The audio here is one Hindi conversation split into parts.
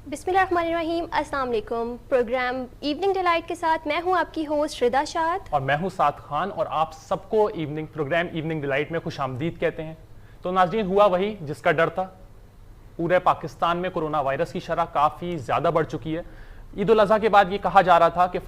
बिस्मिल्लाहिर्रहमानिर्रहीम, अस्सलाम वालेकुम। प्रोग्राम इवनिंग डिलाइट के साथ मैं हूं आपकी होस्ट रिदा शाद और मैं हूं साद खान और आप सबको प्रोग्राम इवनिंग डिलाइट में खुशामदीद कहते हैं। तो नाज़रीन, हुआ वही जिसका डर था। पूरे पाकिस्तान में कोरोना वायरस की शरह काफ़ी ज़्यादा बढ़ चुकी है। ईद उल अज़हा के बाद ये कहा जा रहा था कि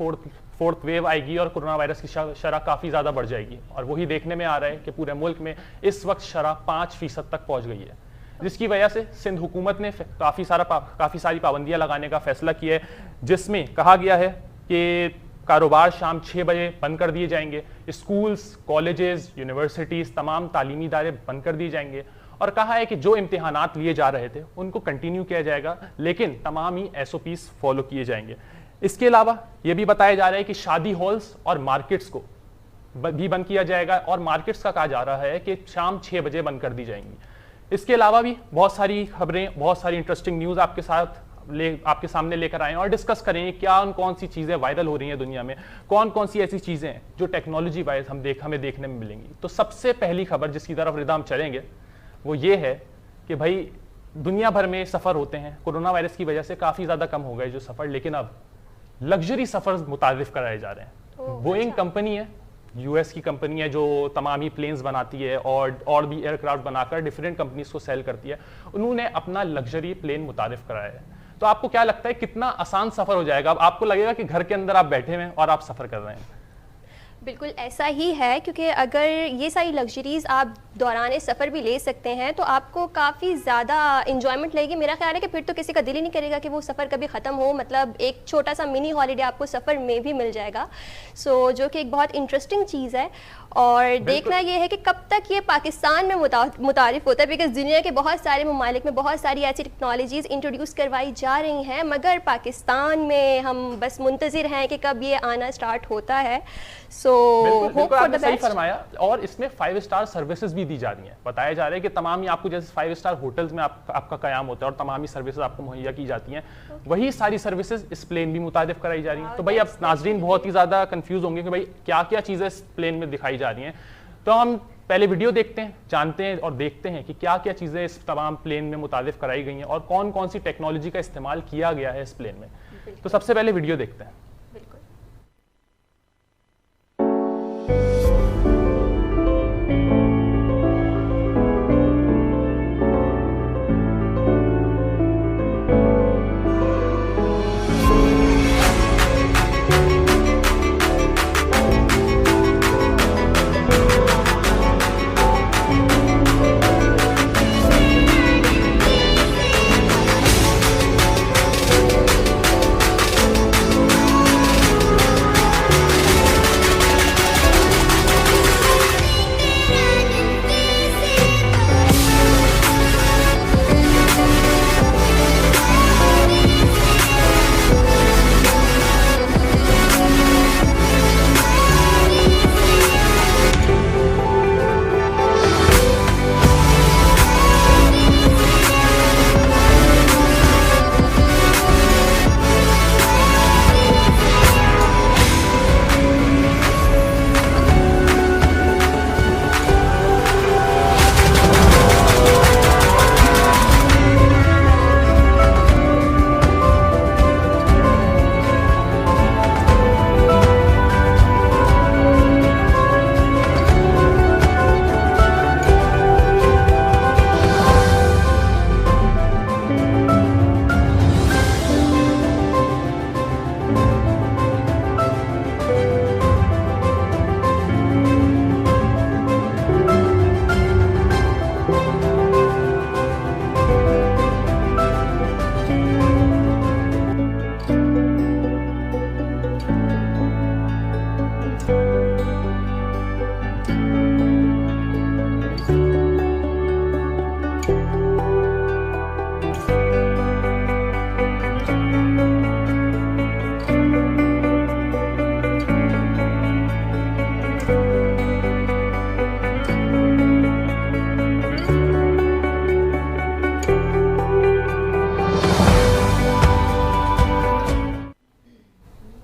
फोर्थ वेव आएगी और कोरोना वायरस की शरह काफ़ी ज़्यादा बढ़ जाएगी, और वही देखने में आ रहा है कि पूरे मुल्क में इस वक्त शरह 5% तक पहुँच गई है, जिसकी वजह से सिंध हुकूमत ने काफ़ी सारी पाबंदियां लगाने का फैसला किया है, जिसमें कहा गया है कि कारोबार शाम 6 बजे बंद कर दिए जाएंगे, स्कूल्स, कॉलेजेस, यूनिवर्सिटीज़, तमाम तालीमी इदारे बंद कर दिए जाएंगे, और कहा है कि जो इम्तिहानात लिए जा रहे थे उनको कंटिन्यू किया जाएगा, लेकिन तमाम ही SOPs फॉलो किए जाएंगे। इसके अलावा ये भी बताया जा रहा है कि शादी हॉल्स और मार्केट्स को भी बंद किया जाएगा, और मार्केट्स का कहा जा रहा है कि शाम 6 बजे बंद कर दी जाएंगी। इसके अलावा भी बहुत सारी खबरें, बहुत सारी इंटरेस्टिंग न्यूज़ आपके सामने लेकर आए हैं और डिस्कस करेंगे कौन सी चीज़ें वायरल हो रही हैं दुनिया में, कौन सी ऐसी चीज़ें हैं जो टेक्नोलॉजी वाइज हमें देखने में मिलेंगी। तो सबसे पहली खबर जिसकी तरफ रिदा हम चलेंगे वो ये है कि भाई दुनिया भर में सफ़र होते हैं, कोरोना वायरस की वजह से काफ़ी ज़्यादा कम हो गए जो सफ़र, लेकिन अब लग्जरी सफ़र मुतारिफ कराए जा रहे हैं। बोइंग कंपनी है, US की कंपनी है जो तमाम ही प्लेन्स बनाती है और भी एयरक्राफ्ट बनाकर डिफरेंट कंपनीज को सेल करती है। उन्होंने अपना लग्जरी प्लेन मुतारिफ कराया है। तो आपको क्या लगता है कितना आसान सफ़र हो जाएगा? अब आपको लगेगा कि घर के अंदर आप बैठे हैं और आप सफ़र कर रहे हैं। बिल्कुल ऐसा ही है, क्योंकि अगर ये सारी लग्जरीज़ आप दौरान सफ़र भी ले सकते हैं तो आपको काफ़ी ज़्यादा इंजॉयमेंट लगेगी। मेरा ख्याल है कि फिर तो किसी का दिल ही नहीं करेगा कि वो सफ़र कभी ख़त्म हो। मतलब एक छोटा सा मिनी हॉलीडे आपको सफ़र में भी मिल जाएगा, जो कि एक बहुत इंटरेस्टिंग चीज़ है। और देखना ये है कि कब तक ये पाकिस्तान में मुतारिफ होता है, बिकॉज दुनिया के बहुत सारे ममालिक में बहुत सारी ऐसी टेक्नोलॉजीज़ इंट्रोड्यूस करवाई जा रही हैं, मगर पाकिस्तान में हम बस मुंतज़िर हैं कि कब ये आना स्टार्ट होता है। बिल्कुल आपने सही फरमाया। और इसमें 5 स्टार सर्विसेज भी दी जा रही हैं। बताया जा रहा है कि तमाम ही आपको जैसे 5 स्टार होटल्स में आपका कयाम होता है और तमाम ही सर्विसेज आपको मुहैया की जाती हैं, वही सारी सर्विसेज इस प्लेन भी मुतारिफ कराई जा रही हैं। तो भाई अब नाजरीन बहुत ही ज़्यादा कंफ्यूज होंगे कि भाई क्या क्या चीज़ें इस प्लेन में दिखाई जा रही हैं। तो हम पहले वीडियो देखते हैं, जानते हैं और देखते हैं कि क्या क्या चीज़ें इस तमाम प्लेन में मुतारिफ कराई गई हैं और कौन कौन सी टेक्नोलॉजी का इस्तेमाल किया गया है इस प्लेन में। तो सबसे पहले वीडियो देखते हैं।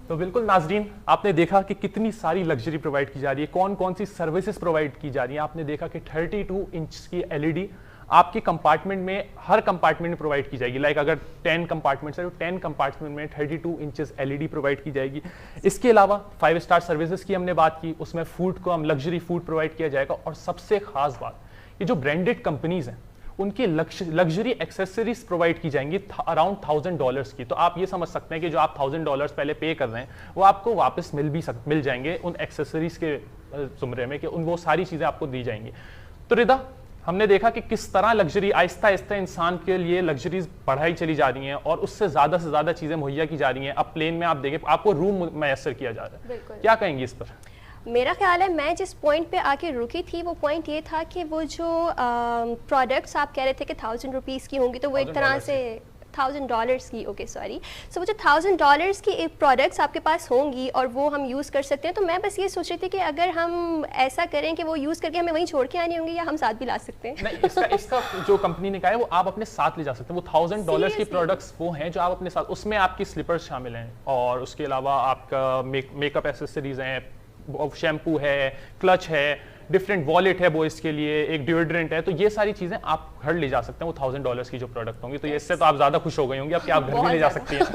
तो बिल्कुल नाजरीन, आपने देखा कि कितनी सारी लग्जरी प्रोवाइड की जा रही है, कौन कौन सी सर्विसेज प्रोवाइड की जा रही है। आपने देखा कि 32 इंच की LED आपके कंपार्टमेंट में, हर कंपार्टमेंट में प्रोवाइड की जाएगी। लाइक अगर 10 कंपार्टमेंट्स है तो 10 कंपार्टमेंट में 32 इंचेस एलईडी प्रोवाइड की जाएगी। इसके अलावा 5 स्टार सर्विसेज की हमने बात की, उसमें फूड को हम लग्जरी फूड प्रोवाइड किया जाएगा। और सबसे खास बात, ये जो ब्रांडेड कंपनीज हैं उनकी लग्जरी एक्सेसरीज प्रोवाइड की जाएंगी अराउंड $1000 की। तो आप ये समझ सकते हैं कि जो आप $1000 पहले पे कर रहे हैं वो आपको वापस मिल जाएंगे उन एक्सेसरीज के जुमरे में, कि वो सारी चीज़ें आपको दी जाएंगी। तो रिदा, हमने देखा कि किस तरह लग्जरी आहिस्ता आहिस्ता इंसान के लिए लग्जरीज बढ़ाई चली जा रही हैं और उससे ज़्यादा से ज़्यादा चीज़ें मुहैया की जा रही हैं। अब प्लेन में आप देखें आपको रूम मैसर किया जा रहा है, क्या कहेंगे इस पर? मेरा ख्याल है मैं जिस पॉइंट पे आके रुकी थी वो पॉइंट ये था कि वो जो प्रोडक्ट्स आप कह रहे थे कि $1000 की होंगी, तो वो एक तरह से $1000 की, ओके सॉरी, सो वो जो $1000 की एक प्रोडक्ट्स आपके पास होंगी और वो हम यूज़ कर सकते हैं। तो मैं बस ये सोच रही थी कि अगर हम ऐसा करें कि वो यूज़ करके हमें वहीं छोड़ के आनी होंगी या हम साथ भी ला सकते हैं। नहीं, इसका जो कंपनी ने कहा है वो आप अपने साथ ले जा सकते हैं। वो $1000 की प्रोडक्ट्स वो हैं जो आप अपने साथ, उसमें आपकी स्लीपर्स शामिल हैं और उसके अलावा आपका मेकअप एसेसरीज हैं, शैम्पू है, क्लच है, डिफरेंट वॉलेट है बॉयज के लिए, एक डिओड्रेंट है। तो ये सारी चीजें आप घर ले जा सकते हैं वो $1000 की जो प्रोडक्ट होंगी। तो इससे तो आप ज्यादा खुश हो गई होंगी अब कि आप घर भी ले जा सकती हैं।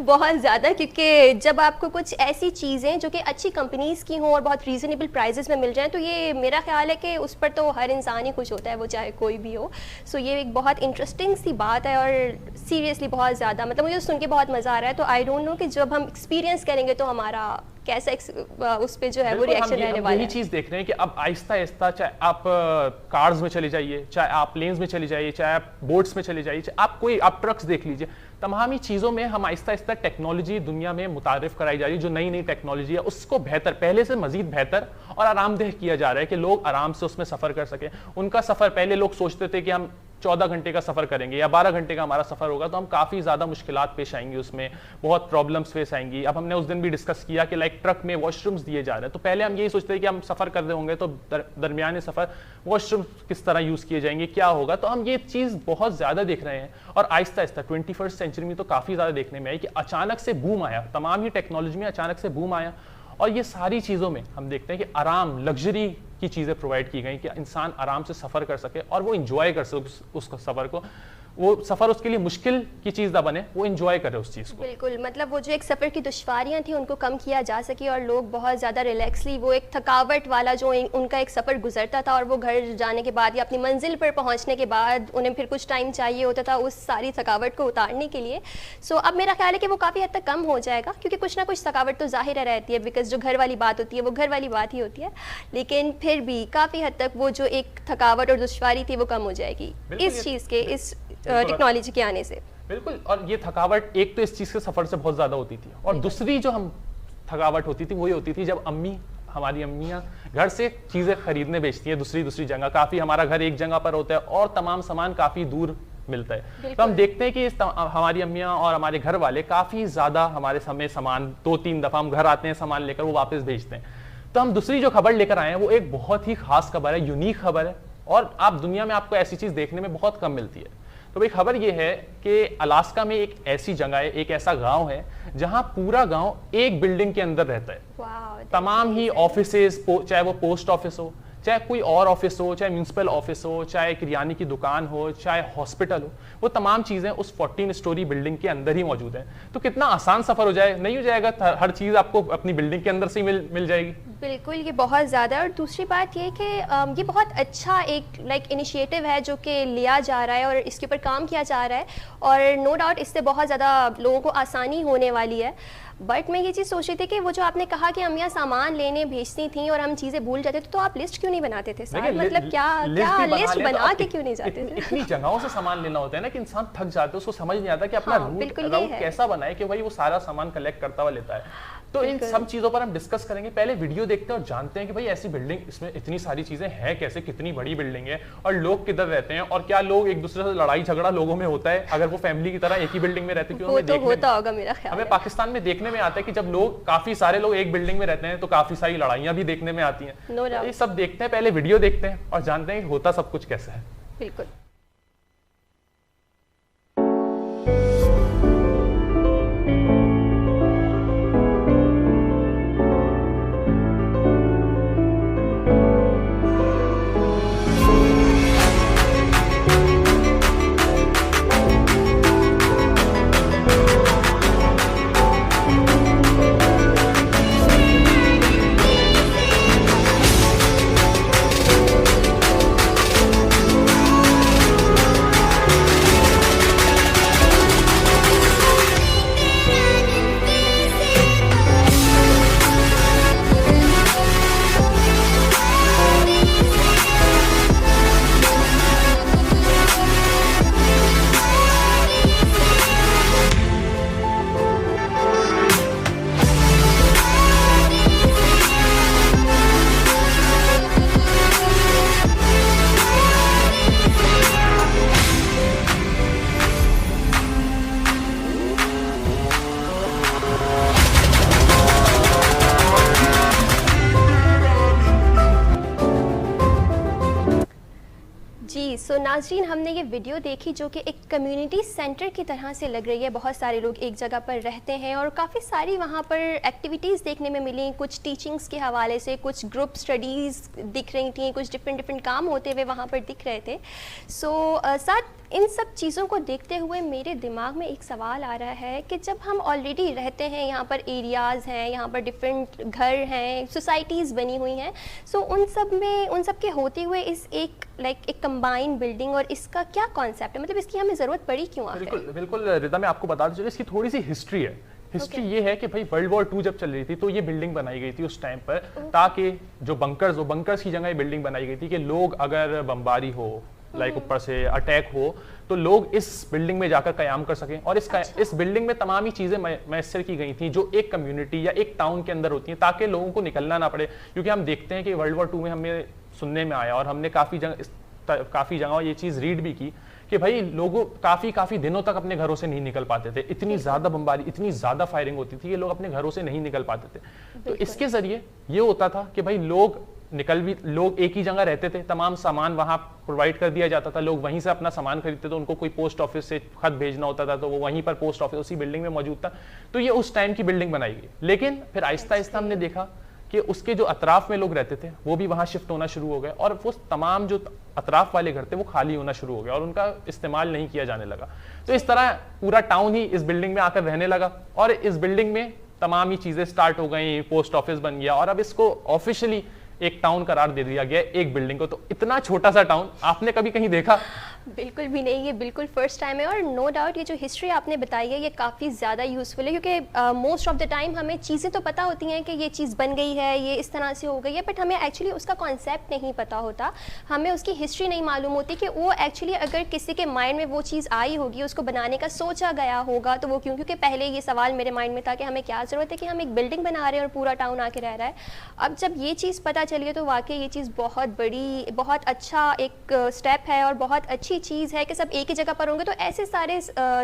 बहुत ज़्यादा, क्योंकि जब आपको कुछ ऐसी चीज़ें जो कि अच्छी कंपनीज़ की हों और बहुत रीज़नेबल प्राइसेस में मिल जाएं, तो ये मेरा ख्याल है कि उस पर तो हर इंसान ही खुश होता है, वो चाहे कोई भी हो। सो ये एक बहुत इंटरेस्टिंग सी बात है और सीरियसली बहुत ज़्यादा, मतलब मुझे सुन के बहुत मज़ा आ रहा है। तो आई डोंट नो कि जब हम एक्सपीरियंस करेंगे तो हमारा कैसा उस पे जो है वो रिएक्शन रहने वाला है। यही चीज़ देख रहे हैं कि अब आहिस्ता आहिस्ता, चाहे आप कार्स में चले जाइए, चाहे आप प्लेन्स में चले जाइए, चाहे आप बोट्स में चले जाइए, चाहे आप ट्रक्स देख लीजिए, तमाम ही चीज़ों में हम आहिस्ता आहिस्ता टेक्नोलॉजी दुनिया में मुतारिफ कराई जा रही है। जो नई नई टेक्नोलॉजी है उसको बेहतर, पहले से मजीद बेहतर और आरामदेह किया जा रहा है कि लोग आराम से उसमें सफ़र कर सकें। उनका सफ़र, पहले लोग सोचते थे कि हम 14 घंटे का सफ़र करेंगे या 12 घंटे का हमारा सफ़र होगा तो हम काफ़ी ज़्यादा मुश्किलात पेश आएंगी, उसमें बहुत प्रॉब्लम्स फेस आएंगी। अब हमने उस दिन भी डिस्कस किया कि लाइक ट्रक में वॉशरूम्स दिए जा रहे हैं। तो पहले हम यही सोचते थे कि हम सफ़र कर रहे होंगे तो दरमियान सफ़र वॉशरूम किस तरह यूज़ किए जाएंगे, क्या होगा। तो हम ये चीज़ बहुत ज़्यादा देख रहे हैं और आहिस्ता आहिस्ता 21st सेंचुरी में तो काफ़ी ज़्यादा देखने में आई कि अचानक से बूम आया, तमाम ही टेक्नोलॉजी में अचानक से बूम आया और ये सारी चीज़ों में हम देखते हैं कि आराम, लग्जरी की चीज़ें प्रोवाइड की गई कि इंसान आराम से सफ़र कर सके और वो इंजॉय कर सके उस सफ़र को। वो सफ़र उसके लिए मुश्किल की चीज़ ना बने, वो इंजॉय करे उस चीज़ को। बिल्कुल, मतलब वो जो एक सफ़र की दुश्वारियाँ थी उनको कम किया जा सके और लोग बहुत ज़्यादा रिलैक्सली, वो एक थकावट वाला जो उनका एक सफ़र गुजरता था और वो घर जाने के बाद या अपनी मंजिल पर पहुँचने के बाद उन्हें फिर कुछ टाइम चाहिए होता था उस सारी थकावट को उतारने के लिए। सो अब मेरा ख्याल है कि वो काफ़ी हद तक कम हो जाएगा, क्योंकि कुछ ना कुछ थकावट तो ज़ाहिर रहती है, बिकॉज जो घर वाली बात होती है वो घर वाली बात ही होती है, लेकिन फिर भी काफ़ी हद तक वो जो एक थकावट और दुश्वारी थी वो कम हो जाएगी इस चीज़ के, इस टेक्नोलॉजी के आने से। बिल्कुल, और ये थकावट एक तो इस चीज़ के सफ़र से बहुत ज़्यादा होती थी और दूसरी जो हम थकावट होती थी वही होती थी जब हमारी अम्मियाँ घर से चीज़ें खरीदने बेचती हैं दूसरी जगह। काफ़ी हमारा घर एक जगह पर होता है और तमाम सामान काफ़ी दूर मिलता है। तो हम देखते हैं कि हमारी अम्मियाँ और हमारे घर वाले काफ़ी ज़्यादा हमारे सामान 2-3 दफ़ा हम घर आते हैं सामान लेकर, वो वापस भेजते हैं। तो हम दूसरी जो खबर लेकर आए हैं वो एक बहुत ही खास खबर है, यूनिक खबर है और आप दुनिया में आपको ऐसी चीज़ देखने में बहुत कम मिलती है। तो भाई खबर ये है कि अलास्का में एक ऐसी जगह है, एक ऐसा गांव है जहां पूरा गांव एक बिल्डिंग के अंदर रहता है। तमाम ही ऑफिसेज, चाहे वो पोस्ट ऑफिस हो, चाहे कोई और ऑफिस हो, चाहे म्यूनसिपल ऑफिस हो, चाहे किराने की दुकान हो, चाहे हॉस्पिटल हो, वो तमाम चीज़ें उस 14 स्टोरी बिल्डिंग के अंदर ही मौजूद हैं। तो कितना आसान सफ़र हो जाए, नहीं हो जाएगा, हर चीज़ आपको अपनी बिल्डिंग के अंदर से ही मिल जाएगी। बिल्कुल, ये बहुत ज़्यादा। और दूसरी बात ये कि ये बहुत अच्छा एक इनिशिएटिव है जो कि लिया जा रहा है और इसके ऊपर काम किया जा रहा है और नो डाउट इससे बहुत ज़्यादा लोगों को आसानी होने वाली है। बट मैं ये चीज़ सोच रही थी कि वो जो आपने कहा कि अम्मियाँ सामान लेने भेजती थी और हम चीज़ें भूल जाते थे, तो आप लिस्ट क्यों नहीं बनाते थे साथ? मतलब क्या लिस्ट बना के क्यों नहीं जाते थे? इतनी जगहों से सामान लेना होता है ना कि इंसान थक जाता है, उसको समझ नहीं आता कि अपना रूट कैसा बनाए कि भाई वो सारा सामान कलेक्ट करता हुआ लेता है। तो इन सब चीजों पर हम डिस्कस करेंगे। पहले वीडियो देखते हैं और जानते हैं कि भाई ऐसी बिल्डिंग, इसमें इतनी सारी चीजें हैं कैसे, कितनी बड़ी बिल्डिंग है और लोग किधर रहते हैं और क्या लोग एक दूसरे से लड़ाई झगड़ा लोगों में होता है अगर वो फैमिली की तरह एक ही बिल्डिंग में रहते हैं। हमें पाकिस्तान में देखने में आता है कि जब लोग, काफी सारे लोग एक बिल्डिंग में रहते हैं तो काफी सारी लड़ाइयां भी देखने में आती हैं। ये सब देखते हैं, पहले वीडियो देखते हैं और जानते हैं कि होता सब कुछ कैसा है। बिल्कुल। जी, सो नाज़रीन, हमने ये वीडियो देखी जो कि एक कम्युनिटी सेंटर की तरह से लग रही है। बहुत सारे लोग एक जगह पर रहते हैं और काफ़ी सारी वहाँ पर एक्टिविटीज़ देखने में मिली। कुछ टीचिंग्स के हवाले से, कुछ ग्रुप स्टडीज़ दिख रही थी, कुछ डिफरेंट काम होते हुए वहाँ पर दिख रहे थे। साथ इन सब चीज़ों को देखते हुए मेरे दिमाग में एक सवाल आ रहा है कि जब हम ऑलरेडी रहते हैं, यहाँ पर एरियाज़ हैं, यहाँ पर डिफरेंट घर हैं, सोसाइटीज़ बनी हुई हैं, सो उन सब के होते हुए इस एक एक कंबाइंड बिल्डिंग और इसका क्या कॉन्सेप्ट है, मतलब इसकी हमें ज़रूरत पड़ी क्यों आखिर? बिल्कुल बिल्कुल रिदा, मैं आपको बता दूं, इसकी थोड़ी सी हिस्ट्री है। हिस्ट्री ये है कि भाई वर्ल्ड वॉर 2 जब चल रही थी तो ये बिल्डिंग बनाई गई थी उस टाइम पर, ताकि जो बंकर्स की जगह ये बिल्डिंग बनाई गई थी कि लोग अगर बमबारी हो, लाइक ऊपर से अटैक हो, तो लोग इस बिल्डिंग में जाकर कयाम कर सकें। और इस बिल्डिंग में तमाम ही चीज़ें मैसर की गई थी जो एक कम्युनिटी या एक टाउन के अंदर होती हैं, ताकि लोगों को निकलना ना पड़े। क्योंकि हम देखते हैं कि वर्ल्ड वॉर 2 में हमें सुनने में आया और हमने काफ़ी जगह ये चीज़ रीड भी की कि भाई लोगों काफ़ी दिनों तक अपने घरों से नहीं निकल पाते थे। इतनी ज़्यादा बमबारी, इतनी ज़्यादा फायरिंग होती थी कि लोग अपने घरों से नहीं निकल पाते थे। तो इसके ज़रिए ये होता था कि भाई लोग एक ही जगह रहते थे, तमाम सामान वहाँ प्रोवाइड कर दिया जाता था, लोग वहीं से अपना सामान खरीदते थे। उनको कोई पोस्ट ऑफिस से खत भेजना होता था तो वो वहीं पर पोस्ट ऑफिस उसी बिल्डिंग में मौजूद था। तो ये उस टाइम की बिल्डिंग बनाई गई। लेकिन फिर आहिस्ता आहिस्ता हमने देखा कि उसके जो अतराफ में लोग रहते थे वो भी वहाँ शिफ्ट होना शुरू हो गए और वो तमाम जो अतराफ वाले घर थे वो खाली होना शुरू हो गया और उनका इस्तेमाल नहीं किया जाने लगा। तो इस तरह पूरा टाउन ही इस बिल्डिंग में आकर रहने लगा और इस बिल्डिंग में तमाम ही चीज़ें स्टार्ट हो गई, पोस्ट ऑफिस बन गया और अब इसको ऑफिशियली एक टाउन करार दे दिया गया एक बिल्डिंग को। तो इतना छोटा सा टाउन आपने कभी कहीं देखा? बिल्कुल भी नहीं, ये बिल्कुल फर्स्ट टाइम है। और नो डाउट ये जो हिस्ट्री आपने बताई है ये काफ़ी ज़्यादा यूज़फुल है, क्योंकि मोस्ट ऑफ द टाइम हमें चीज़ें तो पता होती हैं कि ये चीज़ बन गई है, ये इस तरह से हो गई है, बट हमें एक्चुअली उसका कॉन्सेप्ट नहीं पता होता, हमें उसकी हिस्ट्री नहीं मालूम होती कि वो एक्चुअली अगर किसी के माइंड में वो चीज़ आई होगी, उसको बनाने का सोचा गया होगा तो वो क्यों। क्योंकि पहले ये सवाल मेरे माइंड में था कि हमें क्या ज़रूरत है कि हम एक बिल्डिंग बना रहे हैं और पूरा टाउन आके रह रहा है। अब जब ये चीज़ पता चली है तो वाकई ये चीज़ बहुत बड़ी, बहुत अच्छा एक स्टेप है और बहुत अच्छी चीज़ है कि सब एक ही जगह पर होंगे तो ऐसे सारे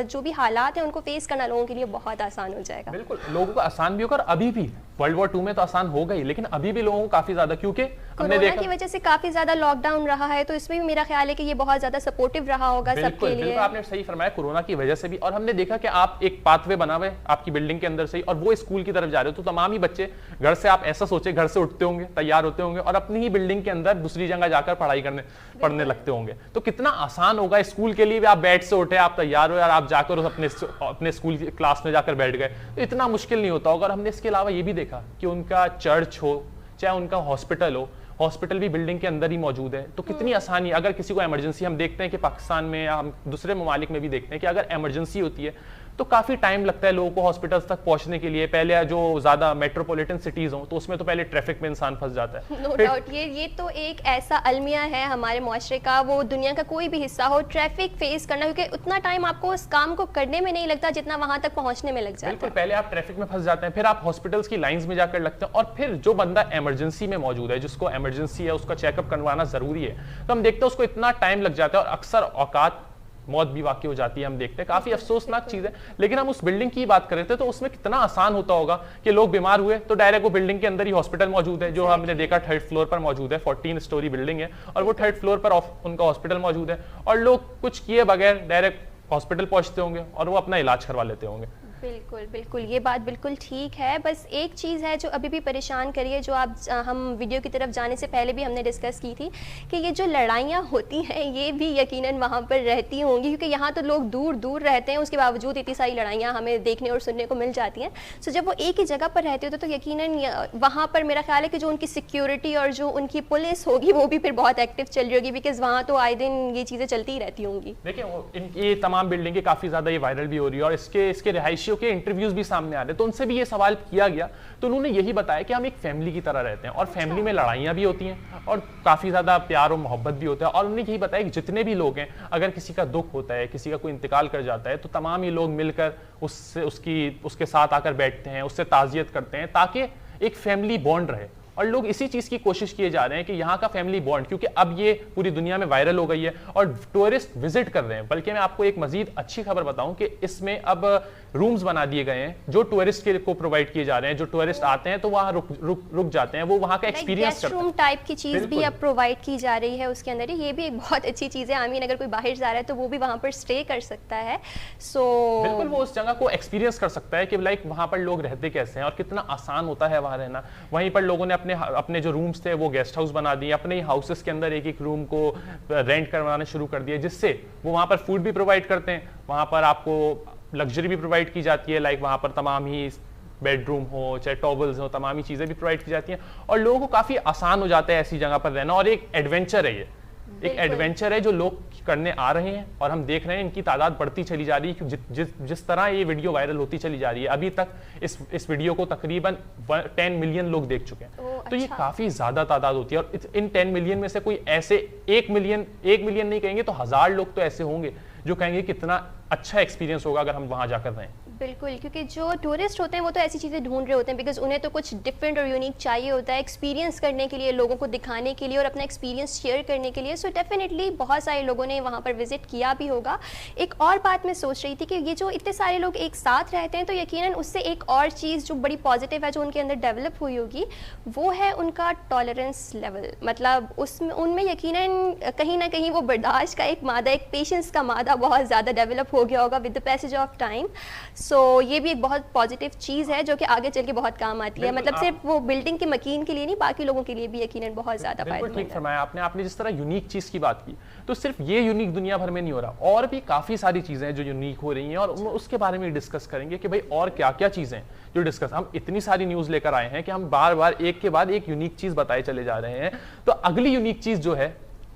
जो भी हालात हैं उनको फेस करना लोगों के लिए बहुत आसान हो जाएगा। बिल्कुल, लोगों को आसान भी होगा। अभी भी वर्ल्ड वॉर 2 में तो आसान हो गई, लेकिन अभी भी लोगों को काफी ज्यादा, क्योंकि हमने देखा की वजह से काफी ज्यादा लॉकडाउन रहा है, तो इसमें भी मेरा ख्याल है कि ये बहुत ज्यादा सपोर्टिव रहा होगा सबके लिए। बिल्कुल, आपने सही फरमाया, कोरोना की वजह से भी। और हमने देखा कि आप एक पाथवे बना हुआ है आपकी बिल्डिंग के अंदर से ही और वो स्कूल की तरफ जा रहे हो, तो तमाम ही बच्चे घर से, आप ऐसा सोचे, घर से उठते होंगे, तैयार होते होंगे और अपनी ही बिल्डिंग के अंदर दूसरी जगह जाकर पढ़ने लगते होंगे। तो कितना आसान होगा स्कूल के लिए भी। आप बेड से उठे, आप तैयार हो यार, आप जाकर अपने स्कूल की क्लास में जाकर बैठ गए, तो इतना मुश्किल नहीं होता होगा। और हमने इसके अलावा ये भी देखा कि उनका चर्च हो चाहे उनका हॉस्पिटल हो, हॉस्पिटल भी बिल्डिंग के अंदर ही मौजूद है। तो कितनी आसानी, अगर किसी को इमरजेंसी, हम देखते हैं कि पाकिस्तान में या हम दूसरे ममालिक में भी देखते हैं कि अगर इमरजेंसी होती है तो काफ़ी टाइम लगता है लोगों को हॉस्पिटल्स तक पहुंचने के लिए। पहले जो ज़्यादा मेट्रोपॉलिटन सिटीज़ हों तो उसमें तो पहले ट्रैफिक में इंसान फंस जाता है। नो डाउट, ये तो एक ऐसा अलमिया है हमारे मुआशरे का, वो दुनिया का कोई भी हिस्सा हो, ट्रैफिक फेस करना, क्योंकि उतना टाइम आपको उस काम को करने में नहीं लगता जितना वहाँ तक पहुँचने में लग जाता है। बिल्कुल, पहले आप ट्रैफिक में फंस जाते हैं, फिर आप हॉस्पिटल्स की लाइन्स में जाकर लगते हैं, और फिर जो बंदा इमरजेंसी में मौजूद है, जिसको इमरजेंसी है, उसका चेकअप करवाना ज़रूरी है, तो हम देखते हैं उसको इतना टाइम लग जाता है और अक्सर औकात मौत भी वाकई हो जाती है। हम देखते हैं काफी अफसोसनाक चीज है। लेकिन हम उस बिल्डिंग की बात कर रहे थे तो उसमें कितना आसान होता होगा कि लोग बीमार हुए तो डायरेक्ट वो बिल्डिंग के अंदर ही हॉस्पिटल मौजूद है, जो हमने देखा 3rd फ्लोर पर मौजूद है। 14 स्टोरी बिल्डिंग है और वो 3rd फ्लोर पर उनका हॉस्पिटल मौजूद है और लोग कुछ किए बगैर डायरेक्ट हॉस्पिटल पहुंचते होंगे और वो अपना इलाज करवा लेते होंगे। बिल्कुल बिल्कुल, ये बात बिल्कुल ठीक है। बस एक चीज़ है जो अभी भी परेशान करी है, जो हम वीडियो की तरफ जाने से पहले भी हमने डिस्कस की थी, कि ये जो लड़ाइयाँ होती हैं ये भी यकीनन वहाँ पर रहती होंगी, क्योंकि यहाँ तो लोग दूर दूर रहते हैं, उसके बावजूद इतनी सारी लड़ाइयाँ हमें देखने और सुनने को मिल जाती हैं। सो जब वो एक ही जगह पर रहते होते तो यकीनन वहाँ पर मेरा ख्याल है कि जो उनकी सिक्योरिटी और जो उनकी पुलिस होगी वो भी फिर बहुत एक्टिव चल रही होगी, बिकॉज वहाँ तो आए दिन ये चीज़ें चलती ही रहती होंगी। देखिए, ये तमाम बिल्डिंगें काफ़ी ज़्यादा ये वायरल भी हो रही है और इसके रिहायशियों के इंटरव्यूज भी सामने आ रहे हैं, तो उनसे भी ये सवाल किया गया तो उन्होंने यही बताया कि हम एक फैमिली की तरह रहते हैं और फैमिली में लड़ाइयाँ भी होती हैं और काफ़ी ज़्यादा प्यार और मोहब्बत भी होता है। और उन्होंने यही बताया कि जितने भी लोग हैं, अगर किसी का दुख होता है, किसी का कोई इंतकाल कर जाता है, तो तमाम ही लोग मिलकर उसके साथ आकर बैठते हैं, उससे ताज़ियत करते हैं, ताकि एक फैमिली बॉन्ड रहे। और लोग इसी चीज की कोशिश किए जा रहे हैं कि यहाँ का फैमिली बॉन्ड, क्योंकि अब ये पूरी दुनिया में वायरल हो गई है और टूरिस्ट विजिट कर रहे हैं। बल्कि मैं आपको एक मजीद अच्छी खबर बताऊं कि इसमें अब रूम्स बना दिए गए हैं जो टूरिस्ट के को प्रोवाइड किए जा रहे हैं। जो टूरिस्ट आते हैं तो वहाँ रुक जाते हैं, वो वहाँ का एक्सपीरियंस करते हैं। रूम टाइप की चीज भी अब प्रोवाइड की जा रही है उसके अंदर। ये भी एक बहुत अच्छी चीज है। आई मीन अगर कोई बाहर जा रहा है तो वो भी वहाँ पर स्टे कर सकता है। बिल्कुल वो उस जगह को एक्सपीरियंस कर सकता है कि लाइक वहाँ पर लोग रहते कैसे हैं और कितना आसान होता है वहाँ रहना। वहीं पर लोगों ने अपने जो रूम्स थे वो गेस्ट हाउस बना दिए, अपने ही हाउसेस के अंदर एक एक रूम को रेंट करवाना शुरू कर दिया, जिससे वो वहाँ पर फूड भी प्रोवाइड करते हैं, वहाँ पर आपको लग्जरी भी प्रोवाइड की जाती है। लाइक वहाँ पर तमाम ही बेडरूम हो चाहे टॉवल्स हो, तमाम ही चीज़ें भी प्रोवाइड की जाती हैं और लोगों को काफ़ी आसान हो जाता है ऐसी जगह पर रहना। और एक एडवेंचर है, ये एक एडवेंचर है जो लोग करने आ रहे हैं और हम देख रहे हैं इनकी तादाद बढ़ती चली जा रही है। जिस तरह ये वीडियो वायरल होती चली जा रही है, अभी तक इस वीडियो को तकरीबन 10 मिलियन लोग देख चुके हैं। तो ये काफी ज्यादा तादाद होती है और इन 10 मिलियन में से कोई ऐसे 1 मिलियन नहीं कहेंगे तो 1000 लोग तो ऐसे होंगे जो कहेंगे कितना अच्छा एक्सपीरियंस होगा अगर हम वहां जाकर रहें। बिल्कुल, क्योंकि जो टूरिस्ट होते हैं वो तो ऐसी चीज़ें ढूंढ रहे होते हैं बिकॉज उन्हें तो कुछ डिफरेंट और यूनिक चाहिए होता है एक्सपीरियंस करने के लिए, लोगों को दिखाने के लिए और अपना एक्सपीरियंस शेयर करने के लिए। सो डेफिनेटली बहुत सारे लोगों ने वहाँ पर विजिट किया भी होगा। एक और बात मैं सोच रही थी कि ये जो इतने सारे लोग एक साथ रहते हैं तो यकीनन उससे एक और चीज़ जो बड़ी पॉजिटिव है जो उनके अंदर डेवलप हुई होगी वो है उनका टॉलरेंस लेवल। मतलब उनमें यकीनन कहीं ना कहीं वो बर्दाश्त का एक मादा, एक पेशेंस का मादा बहुत ज़्यादा डेवलप हो गया होगा with the passage of time. So ये भी एक बहुत पॉजिटिव चीज़ है जो कि आगे चल के बहुत काम आती है। मतलब सिर्फ वो बिल्डिंग के मकीन के लिए नहीं, बाकी लोगों के लिए भी यकीनन बहुत ज़्यादा फायदेमंद है। ठीक फरमाया आपने जिस तरह यूनिक चीज़ की बात की, तो सिर्फ ये यूनिक दुनिया भर में नहीं हो रहा, और भी काफ़ी सारी चीज़ें हैं जो यूनिक हो रही हैं और उसके बारे में डिस्कस करेंगे कि भाई और क्या क्या चीज़ें जो डिस्कस। हम इतनी सारी न्यूज़ लेकर आए हैं कि हम बार बार एक के बाद एक यूनिक चीज़ बताए चले जा रहे हैं। तो अगली यूनिक चीज़ जो है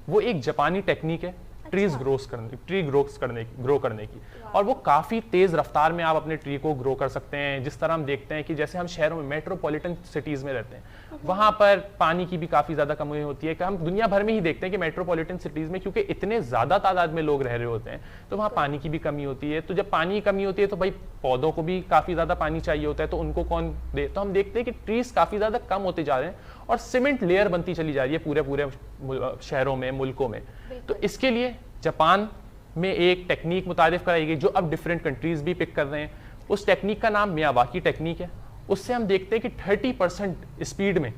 वो एक जापानी टेक्निक है ट्री ग्रो करने की, और वो काफी तेज रफ्तार में आप अपने ट्री को ग्रो कर सकते हैं। जिस तरह हम देखते हैं कि जैसे हम शहरों में मेट्रोपॉलिटन सिटीज में रहते हैं, वहां पर पानी की भी काफी ज्यादा कमी होती है। कि हम दुनिया भर में ही देखते हैं कि मेट्रोपॉलिटन सिटीज में क्योंकि इतने ज्यादा तादाद में लोग रह रहे होते हैं तो वहाँ पानी की भी कमी होती है। तो जब पानी की कमी होती है तो भाई पौधों को भी काफी ज्यादा पानी चाहिए होता है, तो उनको कौन दे। तो हम देखते हैं कि ट्रीज काफी ज्यादा कम होते जा रहे हैं और सीमेंट लेयर बनती चली जा रही है पूरे शहरों में, मुल्कों में। तो इसके लिए जापान में एक टेक्निक मुतारिफ कराई गई जो अब डिफरेंट कंट्रीज भी पिक कर रहे हैं। उस टेक्निक का नाम मियावाकी टेक्निक है। उससे हम देखते हैं कि 30% स्पीड में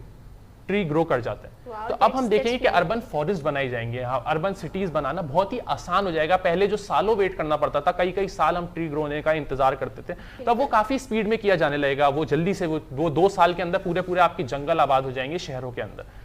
ट्री ग्रो कर जाता है। तो अब हम देखेंगे कि अर्बन फॉरेस्ट बनाई जाएंगे, अर्बन सिटीज बनाना बहुत ही आसान हो जाएगा। पहले जो सालों वेट करना पड़ता था, कई साल हम ट्री ग्रो होने का इंतजार करते थे, तब वो काफी स्पीड में किया जाने लगेगा। वो जल्दी से वो 2 साल के अंदर पूरे आपके जंगल आबाद हो जाएंगे शहरों के अंदर।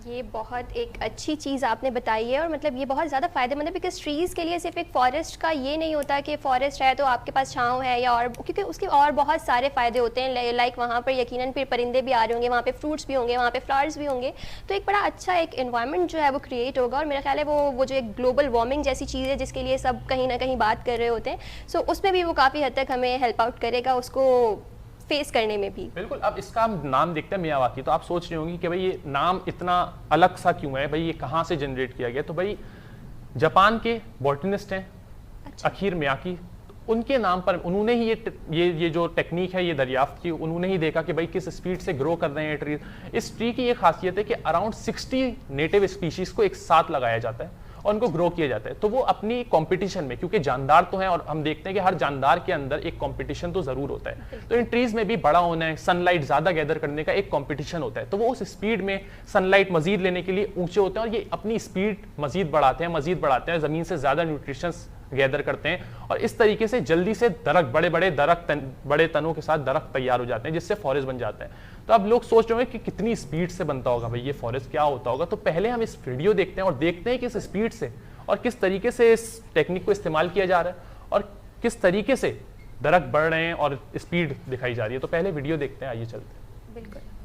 ये बहुत एक अच्छी चीज़ आपने बताई है और मतलब ये बहुत ज़्यादा फ़ायदेमंद है बिकॉज ट्रीज़ के लिए सिर्फ एक फॉरेस्ट का ये नहीं होता कि फॉरेस्ट है तो आपके पास छांव है या और, क्योंकि उसके और बहुत सारे फ़ायदे होते हैं। लाइक वहाँ पर यकीनन फिर परिंदे भी आ रहे होंगे, वहाँ पे फ्रूट्स भी होंगे, वहाँ पे फ्लावर्स भी होंगे, तो एक बड़ा अच्छा एक एनवायरनमेंट जो है वो क्रिएट होगा। और मेरा ख्याल है वो जो एक ग्लोबल वार्मिंग जैसी चीज़ है जिसके लिए सब कहीं ना कहीं बात कर रहे होते हैं, सो उसमें भी वो काफ़ी हद तक हमें हेल्प आउट करेगा उसको फेस करने में भी। बिल्कुल। अब इसका हम नाम देखते हैं मियावाकी, तो आप सोच रहे होंगे कि भाई ये नाम इतना अलग सा क्यों है, भाई ये कहाँ से जनरेट किया गया। तो भाई जापान के बॉटनिस्ट हैं अखिर मियावाकी, उनके नाम पर उन्होंने ही ये जो टेक्निक है ये दरियाफ्त की। उन्होंने ही देखा कि भाई किस स्पीड से ग्रो कर रहे हैं ट्री। इस ट्री की ये खासियत है कि अराउंड 60 नेटिव स्पीशीज को एक साथ लगाया जाता है और उनको ग्रो किया जाता है। तो वो अपनी कंपटीशन में, क्योंकि जानदार तो हैं और हम देखते हैं कि हर जानदार के अंदर एक कंपटीशन तो जरूर होता है, तो इन ट्रीज में भी बड़ा होना है, सनलाइट ज्यादा गैदर करने का एक कंपटीशन होता है। तो वो उस स्पीड में सनलाइट मजीद लेने के लिए ऊंचे होते हैं और ये अपनी स्पीड मजीद बढ़ाते हैं, जमीन से ज्यादा न्यूट्रिशन गैदर करते हैं और इस तरीके से जल्दी से दरख्त, बड़े तनों के साथ दरख्त तैयार हो जाते हैं जिससे फॉरेस्ट बन जाता है। तो अब लोग सोच रहे हैं कि कितनी स्पीड से बनता होगा भाई ये फॉरेस्ट, क्या होता होगा। तो पहले हम इस वीडियो देखते हैं और देखते हैं कि इस स्पीड से और किस तरीके से इस टेक्निक को इस्तेमाल किया जा रहा है और किस तरीके से दरख्त बढ़ रहे हैं और स्पीड दिखाई जा रही है। तो पहले वीडियो देखते हैं, आइए चलते हैं। बिल्कुल।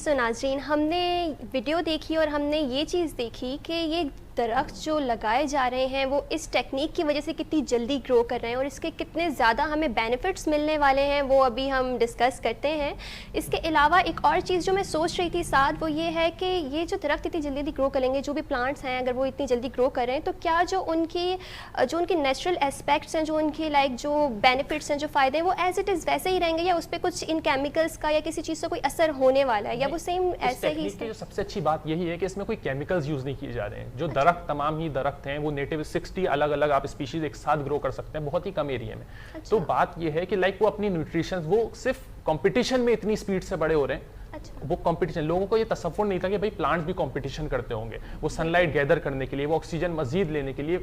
सो नाज़रीन, हमने वीडियो देखी और हमने ये चीज़ देखी कि ये दरख्त जो लगाए जा रहे हैं वो इस टेक्निक की वजह से कितनी जल्दी ग्रो कर रहे हैं और इसके कितने ज़्यादा हमें बेनिफिट्स मिलने वाले हैं, वो अभी हम डिस्कस करते हैं। इसके अलावा एक और चीज़ जो मैं सोच रही थी साथ, वो ये है कि ये जो दरख्त इतनी जल्दी ग्रो करेंगे, जो भी प्लांट्स हैं अगर वो इतनी जल्दी ग्रो करें, तो क्या जो उनकी नेचुरल एस्पेक्ट्स हैं, जो उनकी जो बेनिफिट्स हैं, जो फ़ायदे हैं, वो एज इट इज़ वैसे ही रहेंगे या उस पर कुछ इन केमिकल्स का या किसी चीज़ से कोई असर होने वाला है, या वो सेम ऐसे ही? जो सबसे अच्छी बात यही है कि इसमें कोई केमिकल्स यूज़ नहीं किए जा रहे हैं। जो दरख्त, तमाम ही दरख्त हैं वो नेटिव 60 अलग अलग आप स्पीशीज एक साथ ग्रो कर सकते हैं बहुत ही कम एरिया में। तो बात ये है कि वो अपनी न्यूट्रिशन, वो सिर्फ कंपटीशन में इतनी स्पीड से बड़े हो रहे हैं। वो कंपटीशन, लोगों को ये तसव्वुर नहीं था कि भाई प्लांट्स भी कंपटीशन करते होंगे, वो सनलाइट गैदर करने के लिए, वो ऑक्सीजन मजीद लेने के लिए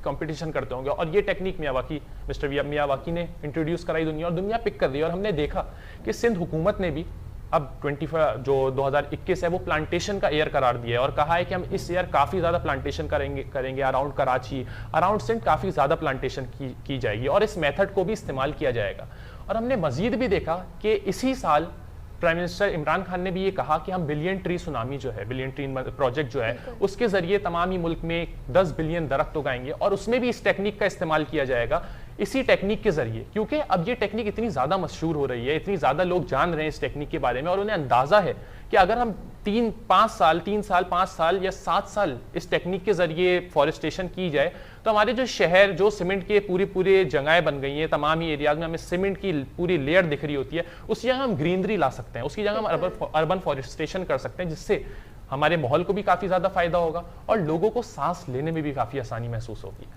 कंपटीशन करते होंगे। और ये टेक्निक मिस्टर मियावाकी ने इंट्रोड्यूस कराई दुनिया, और दुनिया पिक कर रही है। और हमने देखा कि सिंध हुकूमत ने भी अब 2021 है वो प्लांटेशन का ईयर करार दिया है और कहा है कि हम इस ईयर काफ़ी ज़्यादा प्लांटेशन करेंगे अराउंड कराची, अराउंड सिंध काफ़ी ज़्यादा प्लांटेशन की जाएगी और इस मेथड को भी इस्तेमाल किया जाएगा। और हमने मजीद भी देखा कि इसी साल प्राइम मिनिस्टर इमरान खान ने भी ये कहा कि हम बिलियन ट्री सुनामी जो है, बिलियन ट्री प्रोजेक्ट जो है, उसके जरिए तमाम ही मुल्क में 10 बिलियन दरख्त उगाएंगे और उसमें भी इस टेक्निक का इस्तेमाल किया जाएगा, इसी टेक्निक के जरिए। क्योंकि अब ये टेक्निक इतनी ज़्यादा मशहूर हो रही है, इतनी ज़्यादा लोग जान रहे हैं इस टेक्निक के बारे में और उन्हें अंदाज़ा है कि अगर हम 3 साल 5 साल या 7 साल इस टेक्निक के जरिए फॉरेस्टेशन की जाए तो हमारे जो शहर, जो सीमेंट के पूरे जगहें बन गई हैं, तमाम ही एरियाज में हमें सीमेंट की पूरी लेयर दिख रही होती है, उसी जगह हम ग्रीनरी ला सकते हैं, उसकी जगह हम अर्बन फॉरेस्टेशन कर सकते हैं, जिससे हमारे माहौल को भी काफ़ी ज़्यादा फायदा होगा और लोगों को सांस लेने में भी काफ़ी आसानी महसूस होगी।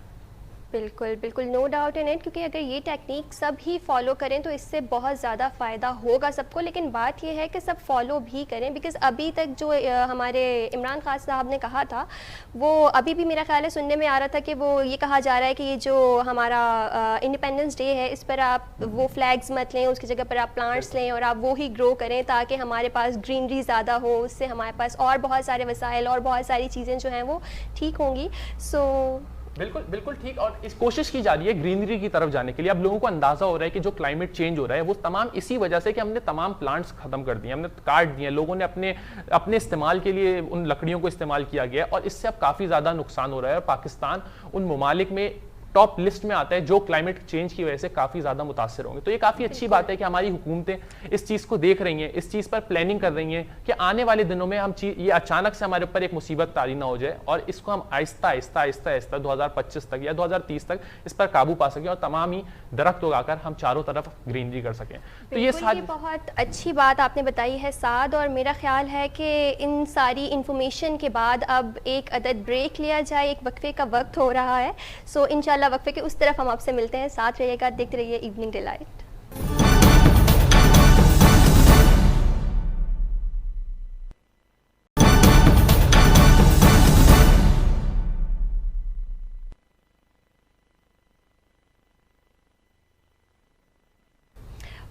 बिल्कुल बिल्कुल, नो डाउट इन इट, क्योंकि अगर ये टेक्निक सब ही फॉलो करें तो इससे बहुत ज़्यादा फ़ायदा होगा सबको। लेकिन बात ये है कि सब फॉलो भी करें, बिकॉज़ अभी तक जो हमारे इमरान खान साहब ने कहा था, वो अभी भी मेरा ख्याल है सुनने में आ रहा था कि वो ये कहा जा रहा है कि ये जो हमारा इंडिपेंडेंस डे है, इस पर आप वो फ्लैग्स मत लें, उसकी जगह पर आप प्लांट्स लें और आप वो ही ग्रो करें ताकि हमारे पास ग्रीनरी ज़्यादा हो, उससे हमारे पास और बहुत सारे वसाइल और बहुत सारी चीज़ें जो हैं वो ठीक होंगी। सो बिल्कुल ठीक। और इस कोशिश की जा रही है ग्रीनरी की तरफ जाने के लिए। अब लोगों को अंदाजा हो रहा है कि जो क्लाइमेट चेंज हो रहा है वो तमाम इसी वजह से कि हमने तमाम प्लांट्स खत्म कर दिए, हमने काट दिए, लोगों ने अपने इस्तेमाल के लिए उन लकड़ियों को इस्तेमाल किया गया और इससे अब काफ़ी ज़्यादा नुकसान हो रहा है। और पाकिस्तान उन ममालिक में टॉप लिस्ट में आता है जो क्लाइमेट चेंज की वजह से काफ़ी ज़्यादा मुतासर होंगे। तो ये काफ़ी अच्छी बात है कि हमारी हुकूमतें इस चीज़ को देख रही हैं, इस चीज़ पर प्लानिंग कर रही हैं कि आने वाले दिनों में ये अचानक से हमारे ऊपर एक मुसीबत तारी ना हो जाए और इसको हम आहिस्ता आहिस्ता 2025 तक या 2030 तक इस पर काबू पा सकें और तमाम ही दरख्त उगाकर हम चारों तरफ ग्रीनरी कर सकें। तो ये बहुत अच्छी बात आपने बताई है साद, और मेरा ख्याल है कि इन सारी इंफॉर्मेशन के बाद अब एक अदद ब्रेक लिया जाए, एक वक्फे का वक्त हो रहा है। सो इंशाल्लाह वक्फे के उस तरफ हम आपसे मिलते हैं। साथ रहिएगा, देखते रहिए इवनिंग डिलाइट।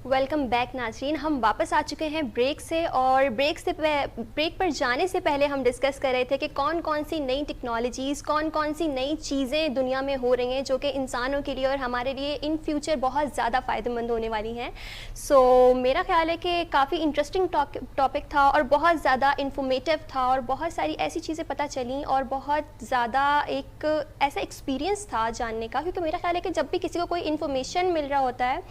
वेलकम बैक नाज़रीन, हम वापस आ चुके हैं ब्रेक से, और ब्रेक पर जाने से पहले हम डिस्कस कर रहे थे कि कौन कौन सी नई टेक्नोलॉजीज़, कौन कौन सी नई चीज़ें दुनिया में हो रही हैं जो कि इंसानों के लिए और हमारे लिए इन फ्यूचर बहुत ज़्यादा फ़ायदेमंद होने वाली हैं। सो मेरा ख्याल है कि काफ़ी इंटरेस्टिंग टॉपिक था और बहुत ज़्यादा इंफॉर्मेटिव था और बहुत सारी ऐसी चीज़ें पता चली और बहुत ज़्यादा एक ऐसा एक्सपीरियंस था जानने का, क्योंकि मेरा ख्याल है कि जब भी किसी को कोई इन्फॉर्मेशन मिल रहा होता है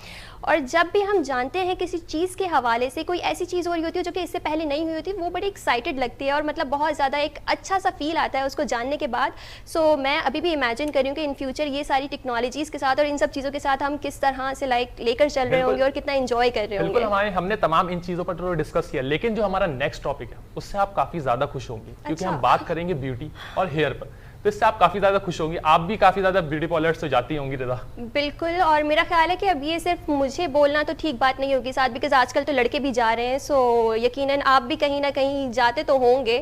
और जब भी हम जानते हैं किसी चीज़ के हवाले से कोई ऐसी चीज़ हो रही होती है जो कि इससे पहले नहीं हुई होती, वो बड़ी एक्साइटेड लगती है और मतलब बहुत ज़्यादा एक अच्छा सा फील आता है उसको जानने के बाद। सो मैं अभी भी इमेजिन कर रही हूँ कि इन फ्यूचर ये सारी टेक्नोलॉजीज़ के साथ और इन सब चीज़ों के साथ हम किस तरह से लेकर चल रहे होंगे और कितना इंजॉय कर रहे होंगे। हमने तमाम इन चीज़ों पर तो डिस्कस किया, लेकिन जो हमारा नेक्स्ट टॉपिक है उससे आप काफ़ी ज़्यादा खुश होंगी क्योंकि हम बात करेंगे ब्यूटी और हेयर पर। तो इससे आप काफ़ी ज़्यादा खुश होंगी। आप भी काफ़ी ज़्यादा ब्यूटी पार्लर्स तो जाती होंगी रिदा। बिल्कुल, और मेरा ख्याल है कि अब ये सिर्फ मुझे बोलना तो ठीक बात नहीं होगी साथ, बिकॉज आजकल तो लड़के भी जा रहे हैं। सो यकीनन आप भी कहीं ना कहीं जाते तो होंगे,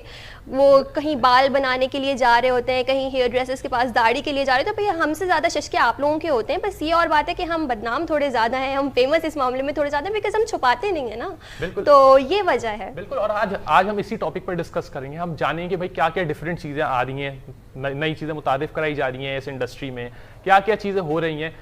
वो कहीं बाल बनाने के लिए जा रहे होते हैं, कहीं हेयर ड्रेसेस के पास दाढ़ी के लिए जा रहे हैं। तो भैया हमसे ज़्यादा शशके आप लोगों के होते हैं, बस ये और बात है कि हम बदनाम थोड़े ज़्यादा हैं, हम फेमस इस मामले में थोड़े ज़्यादा हैं बिकॉज हम छुपाते नहीं है ना। तो ये वजह है। बिल्कुल, और आज हम इसी टॉपिक पर डिस्कस करेंगे। हम जानेंगे भाई क्या क्या डिफरेंट चीज़ें आ रही हैं, नई चीज़ें मुतारिफ कराई जा रही हैं इस इंडस्ट्री में, क्या क्या चीज़ें हो रही हैं,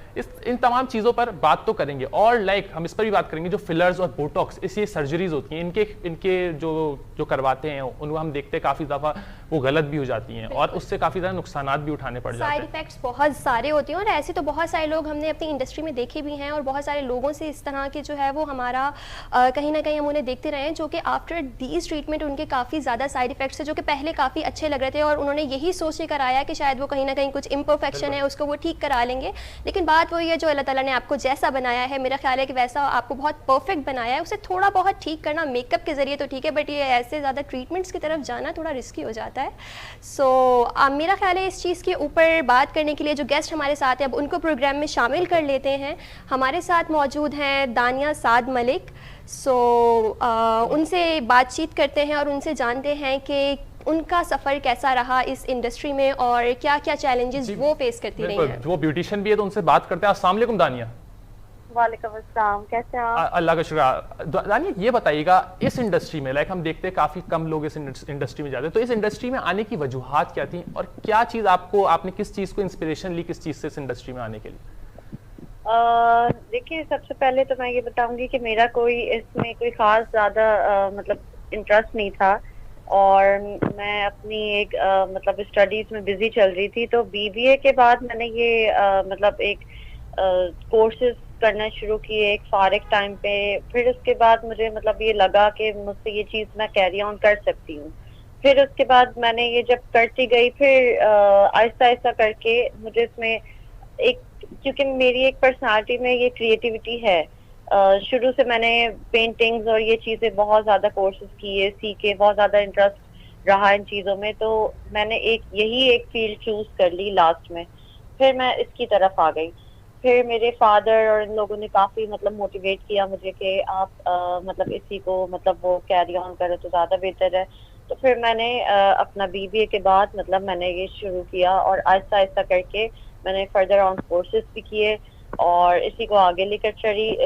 इन तमाम चीज़ों पर बात तो करेंगे। और हम इस पर भी बात करेंगे जो फिलर्स और बोटॉक्स इसी सर्जरीज होती हैं, इनके जो करवाते हैं उनको हम देखते हैं काफ़ी दफ़ा वो गलत भी हो जाती हैं और उससे काफ़ी ज़्यादा नुकसानात भी उठाने पड़ जाते हैं। साइड इफेक्ट्स बहुत सारे होते हैं और ऐसे तो बहुत सारे लोग हमने अपनी इंडस्ट्री में देखे भी हैं और बहुत सारे लोगों से इस तरह के जो है वो हमारा कहीं ना कहीं हम उन्हें देखते रहे हैं जो कि आफ्टर दीज ट्रीटमेंट उनके काफ़ी ज़्यादा साइड इफेक्ट्स है जो कि पहले काफ़ी अच्छे लग रहे थे और उन्होंने यही सोच के कराया कि शायद वो कहीं ना कहीं कुछ इम्परफेक्शन है उसको वो ठीक करा लेंगे। लेकिन बात वही है जो अल्लाह ताला ने आपको जैसा बनाया है, मेरा ख्याल है कि वैसा आपको बहुत परफेक्ट बनाया है। उसे थोड़ा बहुत ठीक करना मेकअप के ज़रिए तो ठीक है, बट ये ऐसे ज़्यादा ट्रीटमेंट्स की तरफ जाना थोड़ा रिस्की हो जाता है। सो मेरा ख्याल है इस चीज़ के ऊपर बात करने के लिए जो गेस्ट हमारे साथ हैं अब उनको प्रोग्राम में शामिल कर लेते हैं। हमारे साथ मौजूद हैं दानिया साद मलिक। सो उनसे बातचीत करते हैं और उनसे जानते हैं कि उनका सफ़र कैसा रहा इस इंडस्ट्री में और क्या क्या चैलेंजेस वो फेस करती रही हैं। वो ब्यूटिशियन भी है तो उनसे बात करते हैं। अस्सलाम वालेकुम दानिया। वालेकुम अस्सलाम, कैसे हैं आप? अल्लाह का शुक्र। दानिया ये बताइएगा इस इंडस्ट्री में हम देखते हैं काफ़ी कम लोग इस इंडस्ट्री में जाते हैं, तो इस इंडस्ट्री में आने की वजूहात क्या थी और क्या चीज़ आपने किस चीज़ को इंस्पिरेशन ली, किस चीज़ से इस इंडस्ट्री में आने के लिए? देखिए, सबसे पहले तो मैं ये बताऊंगी कि मेरा इसमें कोई खास ज़्यादा मतलब इंटरेस्ट नहीं था और मैं अपनी एक मतलब स्टडीज़ में बिजी चल रही थी। तो बीबीए के बाद मैंने ये मतलब एक कोर्सेज करना शुरू किए एक फारिग टाइम पे। फिर उसके बाद मुझे मतलब ये लगा कि मुझसे ये चीज़ मैं कैरी ऑन कर सकती हूँ। फिर उसके बाद मैंने ये जब करती गई फिर आहिस्ता आहिस्ता करके मुझे इसमें एक, क्योंकि मेरी एक पर्सनालिटी में ये क्रिएटिविटी है, शुरू से मैंने पेंटिंग्स और ये चीज़ें बहुत ज़्यादा कोर्सेज किए, सीखे, बहुत ज़्यादा इंटरेस्ट रहा इन चीज़ों में। तो मैंने यही एक फील्ड चूज कर ली लास्ट में। फिर मैं इसकी तरफ आ गई। फिर मेरे फादर और इन लोगों ने काफ़ी मतलब मोटिवेट किया मुझे कि आप मतलब इसी को मतलब वो कैरी ऑन करें तो ज़्यादा बेहतर है। तो फिर मैंने अपना बीबीए के बाद मतलब मैंने ये शुरू किया और आहिस्ता आहिस्ता करके मैंने फर्दर ऑन कोर्सेज भी किए और इसी को आगे लेकर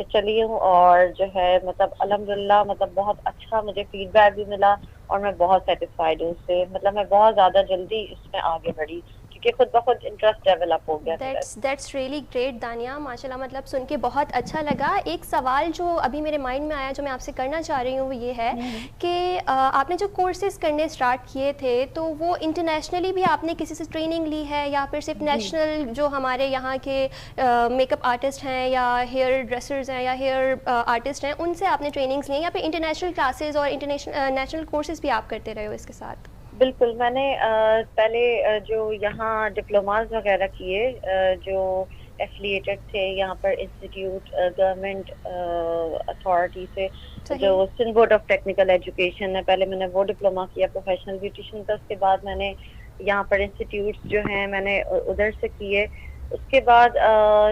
चली हूँ। और जो है मतलब अल्हम्दुलिल्लाह मतलब बहुत अच्छा मुझे फीडबैक भी मिला और मैं बहुत सेटिस्फाइड हूँ उससे। मतलब मैं बहुत ज़्यादा जल्दी इसमें आगे बढ़ी क्योंकि खुद ब खुद इंटरेस्ट डेवलप हो गया। दैट्स रियली ग्रेट दानिया, माशाल्लाह। मतलब सुन के बहुत अच्छा लगा। एक सवाल जो अभी मेरे माइंड में आया जो मैं आपसे करना चाह रही हूँ वो ये है कि आपने जो कोर्सेज करने स्टार्ट किए थे तो वो इंटरनेशनली भी आपने किसी से ट्रेनिंग ली है या फिर सिर्फ नेशनल जो हमारे यहाँ के मेकअप आर्टिस्ट हैं या हेयर ड्रेसर्स हैं या हेयर आर्टिस्ट हैं उनसे आपने ट्रेनिंग्स ली या फिर इंटरनेशनल क्लासेज और नेशनल कोर्सेज भी आप करते रहे हो इसके साथ? बिल्कुल, मैंने पहले जो यहाँ डिप्लोमास वगैरह किए जो एफिलिएटेड थे यहाँ पर इंस्टीट्यूट गवर्नमेंट अथॉरिटी से, जो Sindh board of technical education है, पहले मैंने वो डिप्लोमा किया प्रोफेशनल ब्यूटिशियन का। उसके बाद मैंने यहाँ पर इंस्टीट्यूट्स जो हैं मैंने उधर से किए। उसके बाद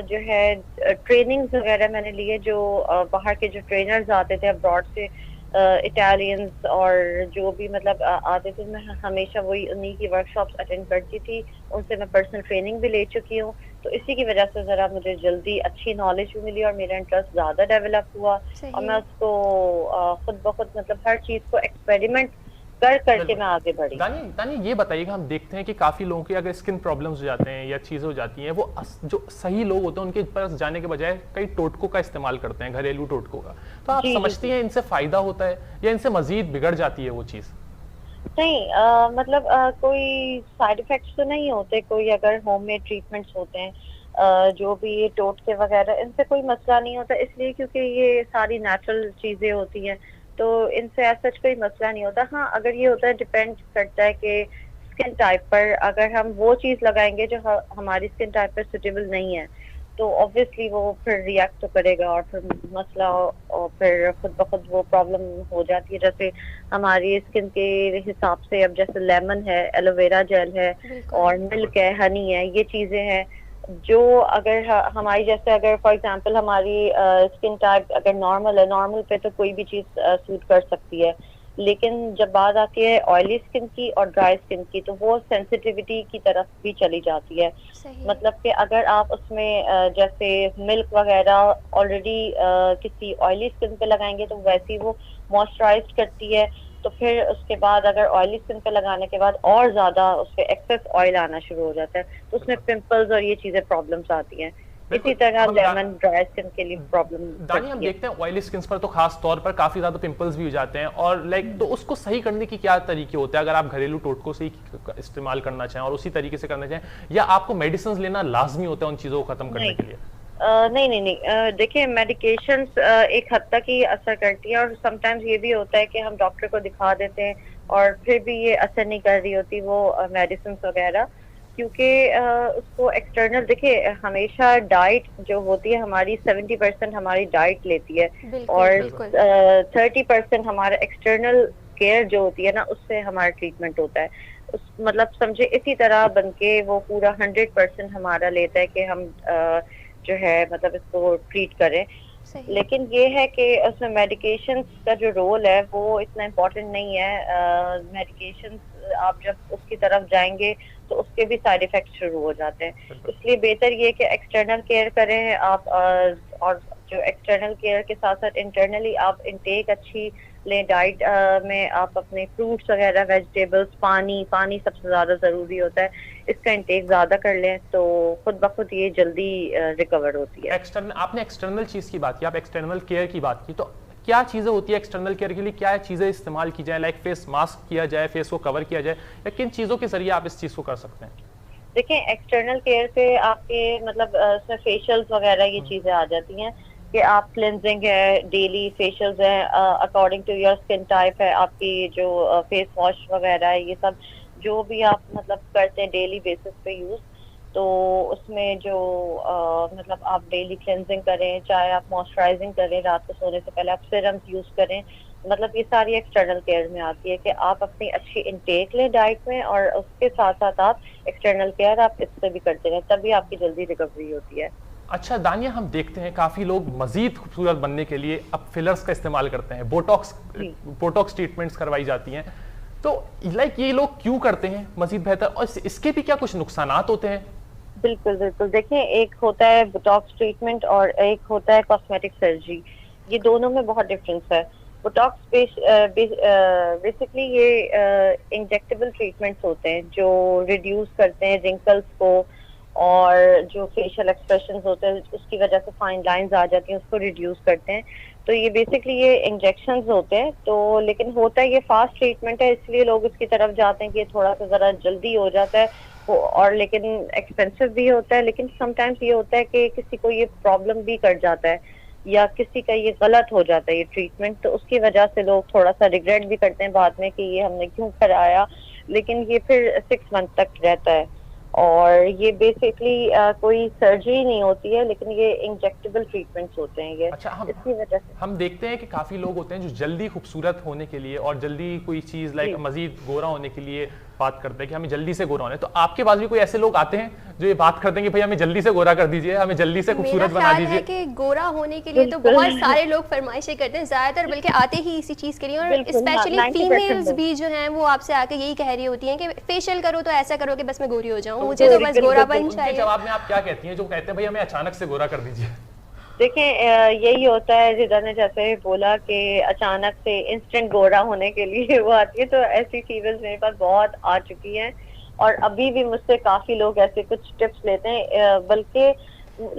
जो है ट्रेनिंग्स वगैरह मैंने लिए जो बाहर के जो ट्रेनर्स आते थे अब्रॉड से, इटालियंस और जो भी मतलब आते थे, मैं हमेशा वही उन्हीं की वर्कशॉप्स अटेंड करती थी। उनसे मैं पर्सनल ट्रेनिंग भी ले चुकी हूँ। तो इसी की वजह से ज़रा मुझे जल्दी अच्छी नॉलेज भी मिली और मेरा इंटरेस्ट ज़्यादा डेवलप हुआ और मैं उसको खुद ब खुद मतलब हर चीज़ को एक्सपेरिमेंट करके मैं आगे बढ़ी। दानी ये बताइएगा, हम देखते हैं कि काफ़ी लोगों की अगर स्किन प्रॉब्लम्स हो जाते हैं या चीज़ें हो जाती हैं, वो जो सही लोग होते हैं उनके पास जाने के बजाय कई टोटकों का इस्तेमाल करते हैं, घरेलू टोटकों का। तो आप समझती हैं इनसे फ़ायदा होता है या इनसे मज़ीद बिगड़ जाती है वो चीज़? नहीं, मतलब कोई साइड इफेक्ट्स तो नहीं होते। कोई अगर होममेड ट्रीटमेंट्स होते हैं जो भी ये टोटके वगैरह, इनसे कोई मसला नहीं होता, इसलिए क्योंकि ये सारी नेचुरल चीज़ें होती हैं तो इनसे ऐसा कोई मसला नहीं होता। हाँ, अगर ये होता है, डिपेंड करता है कि स्किन टाइप पर, अगर हम वो चीज़ लगाएंगे जो हमारी स्किन टाइप पर सुटेबल नहीं है तो ऑब्वियसली वो फिर रिएक्ट तो करेगा और फिर मसला और फिर खुद ब खुद वो प्रॉब्लम हो जाती है। जैसे हमारी स्किन के हिसाब से अब जैसे लेमन है, एलोवेरा जेल है और मिल्क है, हनी है, ये चीज़ें हैं जो अगर हमारी जैसे अगर फॉर एग्जांपल हमारी स्किन टाइप अगर नॉर्मल है, नॉर्मल पे तो कोई भी चीज़ सूट कर सकती है, लेकिन जब बात आती है ऑयली स्किन की और ड्राई स्किन की तो वो सेंसिटिविटी की तरफ भी चली जाती है। मतलब कि अगर आप उसमें जैसे मिल्क वगैरह ऑलरेडी किसी ऑयली स्किन पे लगाएंगे तो वैसे ही वो मॉइस्चराइज करती है, तो फिर उसके बाद अगर ऑयली स्किन पे लगाने के बाद और ज्यादा उस पे एक्सेस ऑयल आना शुरू हो जाता है, तो उसमें पिंपल्स और ये चीजें प्रॉब्लम्स आती हैं। इसी तरह लेमन ड्राई स्किन के लिए प्रॉब्लम दानी, हम देखते हैं ऑयली स्किन पर तो खास तौर पर काफी ज्यादा पिंपल्स भी हो जाते हैं, और लाइक तो उसको सही करने की क्या तरीके होते हैं, अगर आप घरेलू टोटकों से ही इस्तेमाल करना चाहें और उसी तरीके से करना चाहें, या आपको मेडिसिन लेना लाजमी होता है उन चीजों को खत्म करने के लिए? नहीं, देखिए मेडिकेशंस एक हद तक ही असर करती है, और समटाइम्स ये भी होता है कि हम डॉक्टर को दिखा देते हैं और फिर भी ये असर नहीं कर रही होती वो मेडिसिन वगैरह, क्योंकि उसको एक्सटर्नल, देखिए हमेशा डाइट जो होती है हमारी 70% हमारी डाइट लेती है, और 30% हमारा एक्सटर्नल केयर जो होती है ना, उससे हमारा ट्रीटमेंट होता है। उस मतलब समझे इसी तरह बन के वो पूरा 100% हमारा लेता है कि हम जो है मतलब इसको ट्रीट करें। लेकिन ये है कि उसमें मेडिकेशंस का जो रोल है वो इतना इम्पोर्टेंट नहीं है। मेडिकेशंस आप जब उसकी तरफ जाएंगे तो उसके भी साइड इफेक्ट शुरू हो जाते हैं, इसलिए बेहतर ये कि एक्सटर्नल केयर करें आप, और जो एक्सटर्नल केयर के साथ साथ इंटरनली आप इंटेक अच्छी लें। डाइट में आप अपने फ्रूट्स वगैरह, वेजिटेबल्स, पानी सबसे ज्यादा जरूरी होता है, इसका इंटेक ज्यादा कर लें तो खुद ब खुद ये जल्दी रिकवर होती है। आपने एक्सटर्नल चीज की बात की, आप एक्सटर्नल केयर की बात की, तो क्या चीजें होती है एक्सटर्नल केयर के लिए, क्या चीजें इस्तेमाल की जाए, लाइक फेस मास्क किया जाए, फेस को कवर किया जाए, या किन चीजों के जरिए आप इस चीज को कर सकते हैं? देखिए एक्सटर्नल केयर पे आपके मतलब इसमें फेशियल्स वगैरह ये चीजें आ जाती हैं कि आप क्लिनजिंग है, डेली फेशियल्स है, according to your skin type है, आपकी जो फेस वॉश वगैरह है, ये सब जो भी आप मतलब करते हैं डेली बेसिस पे यूज, तो उसमें जो मतलब आप डेली क्लेंजिंग करें, चाहे आप मॉइस्चराइजिंग करें, रात को सोने से पहले आप सीरम्स यूज करें, मतलब ये सारी एक्सटर्नल केयर में आती है कि आप अपनी अच्छी इंटेक लें डाइट में, और उसके साथ साथ आप एक्सटर्नल केयर आप इससे भी करते रहें, तभी आपकी जल्दी रिकवरी होती है। अच्छा दानिया, हम देखते हैं काफी लोग मजीद खूबसूरत बनने के लिए अब फिलर्स का इस्तेमाल करते हैं, बोटॉक्स ट्रीटमेंट्स करवाई जाती हैं, तो लाइक ये लोग क्यों करते हैं मजीद बेहतर, और इसके भी क्या कुछ नुकसान होते हैं? बिल्कुल बिल्कुल, देखिए एक होता है बोटॉक्स ट्रीटमेंट और एक होता है कॉस्मेटिक सर्जरी, ये दोनों में बहुत डिफरेंस है। बोटॉक्स बेसिकली ये इंजेक्टेबल ट्रीटमेंट्स होते हैं जो रिड्यूस करते हैं रिंकल्स को, और जो फेशियल एक्सप्रेशंस होते हैं उसकी वजह से फाइन लाइंस आ जाती हैं उसको रिड्यूस करते हैं, तो ये बेसिकली ये इंजेक्शंस होते हैं। तो लेकिन होता है ये फास्ट ट्रीटमेंट है, इसलिए लोग इसकी तरफ जाते हैं कि ये थोड़ा सा जरा जल्दी हो जाता है, और लेकिन एक्सपेंसिव भी होता है। लेकिन समटाइम्स ये होता है कि किसी को ये प्रॉब्लम भी कर जाता है, या किसी का ये गलत हो जाता है ये ट्रीटमेंट, तो उसकी वजह से लोग थोड़ा सा रिग्रेट भी करते हैं बाद में कि ये हमने क्यों कराया, लेकिन ये फिर 6 मंथ तक रहता है। और ये बेसिकली कोई सर्जरी नहीं होती है, लेकिन ये इंजेक्टेबल ट्रीटमेंट्स होते हैं ये। अच्छा, इसकी वजह से हम देखते हैं कि काफी लोग होते हैं जो जल्दी खूबसूरत होने के लिए और जल्दी कोई चीज लाइक मजीद गोरा होने के लिए बात करते हैं कि हमें जल्दी से गोरा होना है, तो आपके पास भी कोई ऐसे लोग आते हैं जो ये बात करते हैं कि भाई हमें जल्दी से गोरा कर दीजिए, हमें जल्दी से खूबसूरत बना दीजिए? कि गोरा होने के लिए तो बहुत सारे लोग फरमाइशें करते हैं, ज्यादातर बल्कि आते ही इसी चीज के लिए, और स्पेशली फीमेल्स भी जो हैं वो आपसे आके यही कह रही होती हैं कि फेशियल करो तो ऐसा करो कि बस मैं गोरी हो जाऊं, मुझे तो बस गोरापन चाहिए। जवाब में आप क्या कहती हैं जो कहते हैं भाई हमें अचानक से गोरा कर दीजिए? देखें यही होता है, जिदा ने जैसे बोला कि अचानक से इंस्टेंट गोरा होने के लिए वो आती है, तो ऐसी फीमेल्स मेरे पास बहुत आ चुकी हैं, और अभी भी मुझसे काफी लोग ऐसे कुछ टिप्स लेते हैं, बल्कि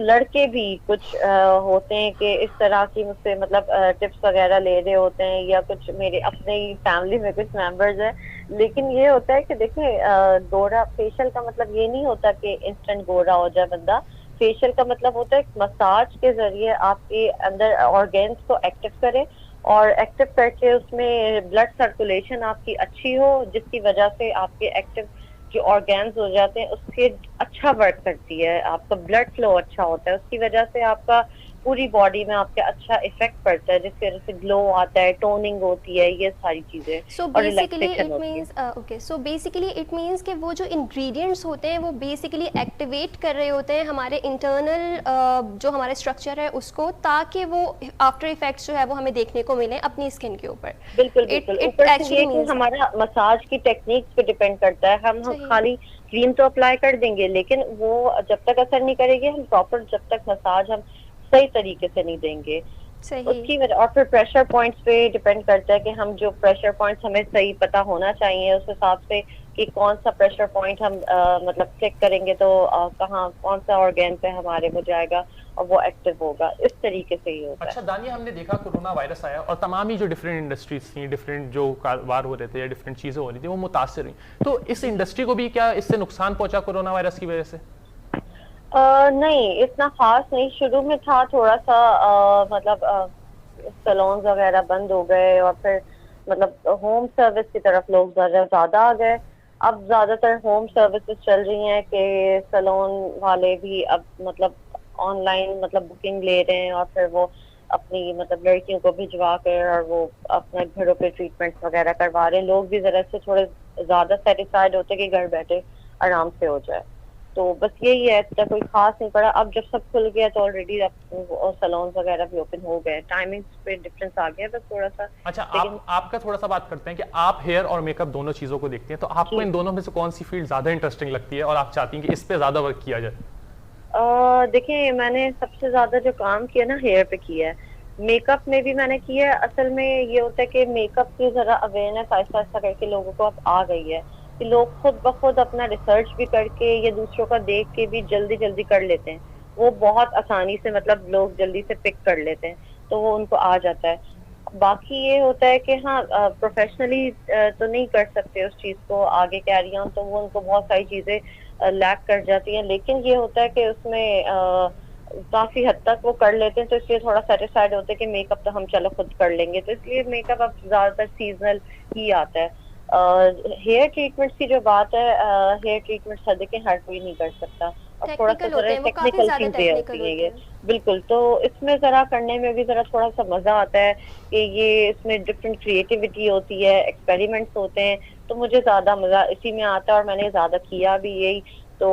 लड़के भी कुछ होते हैं कि इस तरह की मुझसे मतलब टिप्स वगैरह ले रहे होते हैं, या कुछ मेरे अपने ही फैमिली में कुछ मेंबर्स हैं। लेकिन ये होता है कि देखें गोरा फेशियल का मतलब ये नहीं होता कि इंस्टेंट गोरा हो जाए बंदा, फेशियल का मतलब होता है मसाज के जरिए आपके अंदर ऑर्गेन्स को एक्टिव करें, और एक्टिव करके उसमें ब्लड सर्कुलेशन आपकी अच्छी हो, जिसकी वजह से आपके एक्टिव जो ऑर्गेन्स हो जाते हैं उसके अच्छा वर्क करती है, आपका ब्लड फ्लो अच्छा होता है, उसकी वजह से आपका पूरी बॉडी में आपके अच्छा इफेक्ट पड़ता है, जिसकी वजह से ग्लो आता है, टोनिंग होती है, ये सारी चीजें। सो बेसिकली इट मींस कि वो जो इंग्रेडिएंट्स होते हैं वो बेसिकली एक्टिवेट कर रहे होते हैं हमारे इंटरनल जो हमारा स्ट्रक्चर है उसको, ताकि वो आफ्टर इफेक्ट्स जो है वो हमें देखने को मिले अपनी स्किन के ऊपर। बिल्कुल बिल्कुल, ऊपर से ये कि हमारा मसाज की टेक्निक्स पे डिपेंड करता है। हम खाली क्रीम तो अप्लाई कर देंगे, लेकिन वो जब तक असर नहीं करेगी, हम प्रॉपर जब तक मसाज हम सही तरीके से नहीं देंगे, सही। उसकी वजह, और फिर प्रेशर पॉइंट्स पे डिपेंड करता है कि हम जो प्रेशर पॉइंट्स हमें सही पता होना चाहिए उस हिसाब से कि कौन सा प्रेशर पॉइंट हम मतलब क्लिक करेंगे तो कहाँ कौन सा ऑर्गन पे हमारे वो जाएगा और वो एक्टिव होगा, इस तरीके से ही होता है। अच्छा दानिया, हमने देखा कोरोना वायरस आया और तमाम ही जो डिफरेंट इंडस्ट्रीज थी, डिफरेंट जो कारोबार हो रहे थे या डिफरेंट चीजें हो रही थी वो मुतासर हुई, तो इस इंडस्ट्री को भी क्या इससे नुकसान पहुंचा कोरोना वायरस की वजह से? नहीं, इतना खास नहीं। शुरू में था थोड़ा सा मतलब सैलून्स वगैरह बंद हो गए और फिर मतलब होम सर्विस की तरफ लोग ज्यादा आ गए। अब ज्यादातर होम सर्विसेज चल रही हैं कि सैलून वाले भी अब मतलब ऑनलाइन मतलब बुकिंग ले रहे हैं और फिर वो अपनी मतलब लड़कियों को भिजवा कर और वो अपने घरों पे ट्रीटमेंट्स वगैरह करवा रहे हैं। लोग भी जरा से थोड़े ज्यादा सेटिस्फाइड होते हैं कि घर बैठे आराम से हो जाए। तो बस यही है, इतना कोई खास नहीं पड़ा। अब जब सब खुल गया तो ऑलरेडी सैलून वगैरह भी ओपन हो गए, टाइमिंग्स पे डिफरेंस आ गया बस थोड़ा सा। अच्छा, आपका थोड़ा सा बात करते हैं कि आप हेयर और मेकअप दोनों चीजों को देखती हैं, तो आपको इन दोनों में से कौन सी फील्ड ज्यादा इंटरेस्टिंग लगती है और आप चाहती हैं कि इस पे ज्यादा वर्क किया जाए? देखिए, मैंने सबसे ज्यादा जो काम किया ना हेयर पे किया है। मेकअप में भी मैंने किया है। असल में ये होता है कि मेकअप की जरा अवेयरनेस आहिस्ता आहिस्ता करके लोगों को अब आ गई है कि लोग खुद ब खुद अपना रिसर्च भी करके या दूसरों का देख के भी जल्दी जल्दी कर लेते हैं। वो बहुत आसानी से मतलब लोग जल्दी से पिक कर लेते हैं, तो वो उनको आ जाता है। बाकी ये होता है कि हाँ, प्रोफेशनली तो नहीं कर सकते उस चीज को आगे कैरी ऑन, तो वो उनको बहुत सारी चीजें लैक कर जाती हैं। लेकिन ये होता है कि उसमें काफी हद तक वो कर लेते हैं, तो इसलिए थोड़ा सेटिस्फाइड होते हैं कि मेकअप तो हम चलो खुद कर लेंगे। तो इसलिए मेकअप अब ज्यादातर सीजनल ही आता है। हेयर ट्रीटमेंट्स की जो बात है, हेयर ट्रीटमेंट हर देखें हर कोई नहीं कर सकता और थोड़ा सा जरा टेक्निकल चीजें होती है ये। बिल्कुल, तो इसमें जरा करने में भी जरा थोड़ा सा मजा आता है कि ये इसमें डिफरेंट क्रिएटिविटी होती है, एक्सपेरिमेंट्स होते हैं, तो मुझे ज्यादा मजा इसी में आता है और मैंने ज्यादा किया भी यही, तो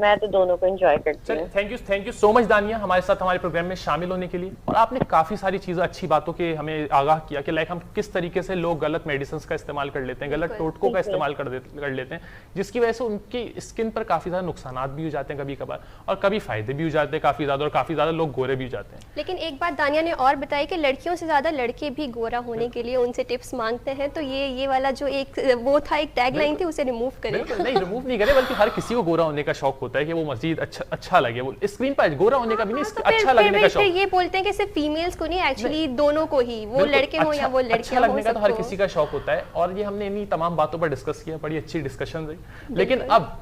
मैं तो दोनों को एंजॉय करती हूँ। थैंक यू सो मच दानिया हमारे साथ हमारे प्रोग्राम में शामिल होने के लिए। और आपने काफी सारी चीजें अच्छी बातों के हमें आगाह किया कि लाइक हम किस तरीके से लोग गलत मेडिसिन का इस्तेमाल कर लेते हैं, गलत टोटकों का इस्तेमाल कर लेते हैं, जिसकी वजह से उनकी स्किन पर काफी ज्यादा नुकसान भी हो जाते हैं कभी कभार, और कभी फायदे भी हो जाते हैं काफी ज्यादा, और काफी ज्यादा लोग गोरे भी हो जाते हैं। लेकिन एक बात दानिया ने और बताई कि लड़कियों से ज्यादा लड़के भी गोरा होने के लिए उनसे टिप्स मांगते हैं, तो ये वाला जो एक वो था, एक टैगलाइन थी, उसे रिमूव करें। नहीं, रिमूव नहीं करें, बल्कि हर किसी को गोरा होने का शौक होता है कि वो मजीद अच्छा लगे, वो स्क्रीन पर गोरा होने का भी नहीं, अच्छा लगने का शौक। ये बोलते हैं कि सिर्फ फीमेल्स को नहीं, एक्चुअली दोनों को ही, वो लड़के हो या वो लड़कियां हो, अच्छा लगने का तो हर किसी का शौक होता है। और ये हमने इन्हीं तमाम बातों पर डिस्कस किया, बड़ी अच्छी डिस्कशन रही। लेकिन अब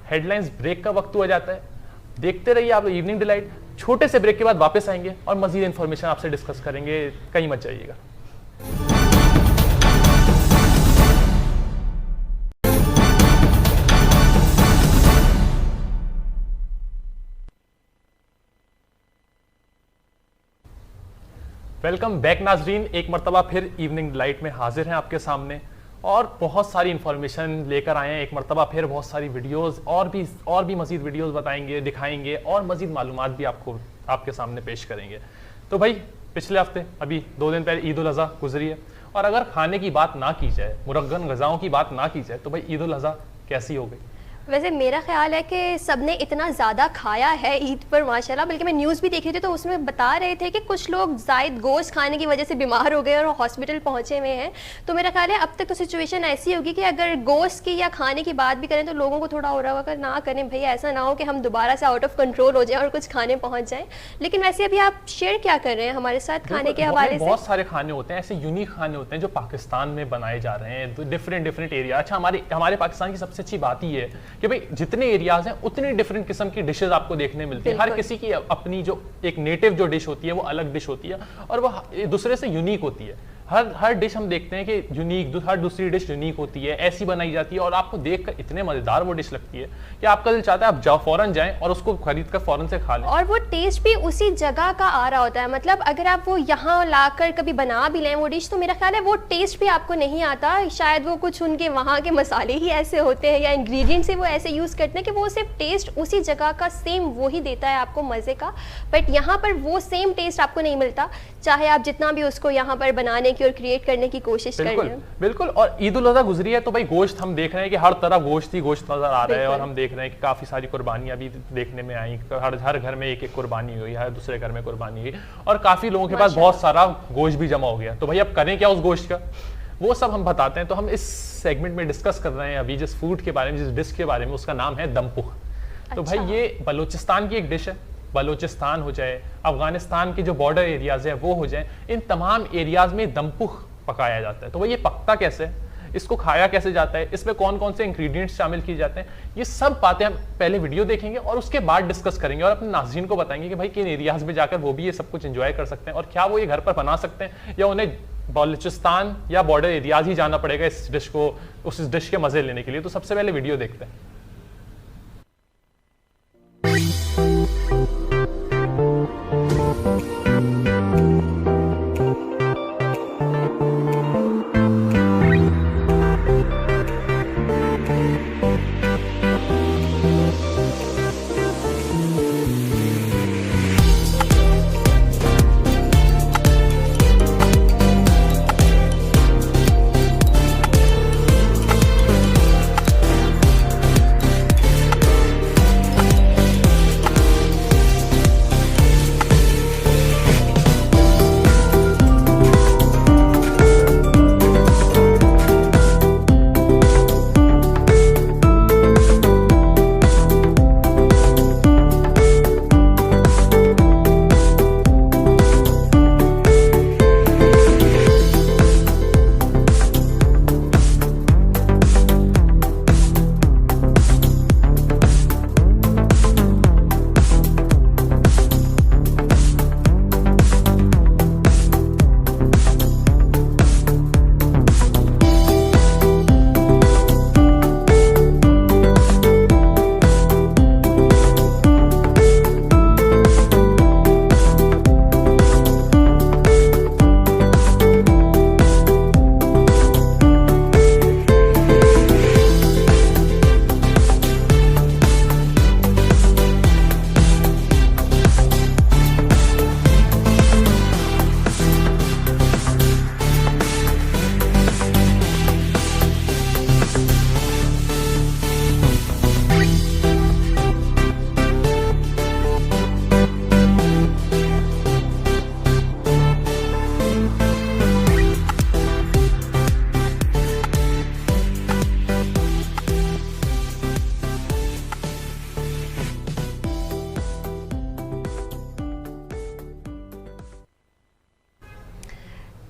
हेडलाइंस ब्रेक का वक्त हुआ जाता है। देखते रहिए आप इवनिंग डिलाइट। छोटे से ब्रेक के बाद वापस आएंगे और मजीद इंफॉर्मेशन आपसे डिस्कस करेंगे, कहीं मत जाइएगा। वेलकम बैक नाजरीन, एक मरतबा फिर इवनिंग डिलाइट में हाजिर हैं आपके सामने और बहुत सारी इंफॉर्मेशन लेकर आए हैं। एक मरतबा फिर बहुत सारी वीडियोस और भी मजीद वीडियोस बताएंगे, दिखाएंगे और मजीद मालूमात भी आपको आपके सामने पेश करेंगे। तो भाई, पिछले हफ्ते अभी 2 दिन पहले ईद उल अज़हा गुजरी है, और अगर खाने की बात ना की जाए, मुरग्गन ग़िज़ाओं की बात ना की जाए, तो भाई ईद उल अज़हा कैसी हो गई? वैसे मेरा ख्याल है कि सबने इतना ज़्यादा खाया है ईद पर माशाल्लाह, बल्कि मैं न्यूज़ भी देख रही थी तो उसमें बता रहे थे कि कुछ लोग ज़ायद गोश्त खाने की वजह से बीमार हो गए और हॉस्पिटल पहुंचे हुए हैं। तो मेरा ख्याल है अब तक तो सिचुएशन ऐसी होगी कि अगर गोश्त की या खाने की बात भी करें तो लोगों को थोड़ा हो रहा होगा ना करें भैया, ऐसा ना हो कि हम दोबारा से आउट ऑफ कंट्रोल हो जाए और कुछ खाने पहुँच जाएँ। लेकिन वैसे अभी आप शेयर क्या कर रहे हैं हमारे साथ खाने के हवाले से? बहुत सारे खाने होते हैं, ऐसे यूनिक खाने होते हैं जो पाकिस्तान में बनाए जा रहे हैं, डिफरेंट एरिया। अच्छा, हमारे पाकिस्तान की सबसे अच्छी बात ही है कि भाई जितने एरियाज हैं उतनी डिफरेंट किस्म की डिशेस आपको देखने मिलती है। हर किसी की अपनी जो एक नेटिव जो डिश होती है वो अलग डिश होती है और वो दूसरे से यूनिक होती है। हर डिश हम देखते हैं कि यूनिक, हर दूसरी डिश यूनिक होती है, ऐसी बनाई जाती है और आपको देखकर इतने मजेदार वो डिश लगती है कि आपका दिल चाहता है आप जाओ फौरन जाएं और उसको खरीद कर फौरन से खा लें। और वो टेस्ट भी उसी जगह का आ रहा होता है, मतलब अगर आप वो यहाँ लाकर कभी बना भी लें वो डिश, तो मेरा ख्याल है वो टेस्ट भी आपको नहीं आता। शायद वो कुछ उनके वहाँ के मसाले ही ऐसे होते हैं या इंग्रेडिएंट्स ही वो ऐसे यूज़ करते हैं कि वो सिर्फ टेस्ट उसी जगह का सेम वो ही देता है आपको मज़े का। बट यहाँ पर वो सेम टेस्ट आपको नहीं मिलता, चाहे आप जितना भी उसको यहाँ पर बनाने की और क्रिएट करने की कोशिश कर रहे हैं। बिल्कुल। और ईद उल अज़हा गुजरी है तो भाई गोश्त हम देख रहे हैं कि हर तरफ गोश्त ही गोश्त नजर आ रहा है, और हम देख रहे हैं कि काफी सारी कुर्बानियां भी देखने में आई, हर घर में एक एक कुर्बानी हुई, हर दूसरे घर में कुर्बानी हुई, और काफी लोगों के पास बहुत सारा गोश्त भी जमा हो गया। तो भाई अब करें क्या उस गोश्त का, वो सब हम बताते हैं। तो हम इस सेगमेंट में डिस्कस कर रहे हैं अभी जिस फूड के बारे में, जिस डिश के बारे में, उसका नाम है दमपुख। तो भाई ये बलूचिस्तान की एक डिश है। बलूचिस्तान हो जाए, अफगानिस्तान के जो बॉर्डर एरियाज है वो हो जाए, इन तमाम एरियाज में दमपुख पकाया जाता है। तो भाई ये पकता कैसे है, इसको खाया कैसे जाता है, इसमें कौन कौन से इंग्रेडिएंट्स शामिल किए जाते हैं, ये सब बातें हम पहले वीडियो देखेंगे और उसके बाद डिस्कस करेंगे, और अपने नाज़रीन को बताएंगे कि भाई किन एरियाज में जाकर वो भी ये सब कुछ एंजॉय कर सकते हैं, और क्या वो ये घर पर बना सकते हैं या उन्हें बलूचिस्तान या बॉर्डर एरियाज ही जाना पड़ेगा इस डिश को, उस डिश के मजे लेने के लिए। तो सबसे पहले वीडियो देखते हैं।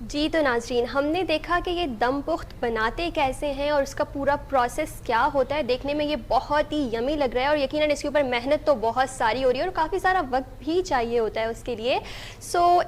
जी तो नाजरीन, हमने देखा कि ये दम पुख्त बनाते कैसे हैं और उसका पूरा प्रोसेस क्या होता है। देखने में ये बहुत ही यमी लग रहा है और यकीनन इसके ऊपर मेहनत तो बहुत सारी हो रही है और काफ़ी सारा वक्त भी चाहिए होता है उसके लिए।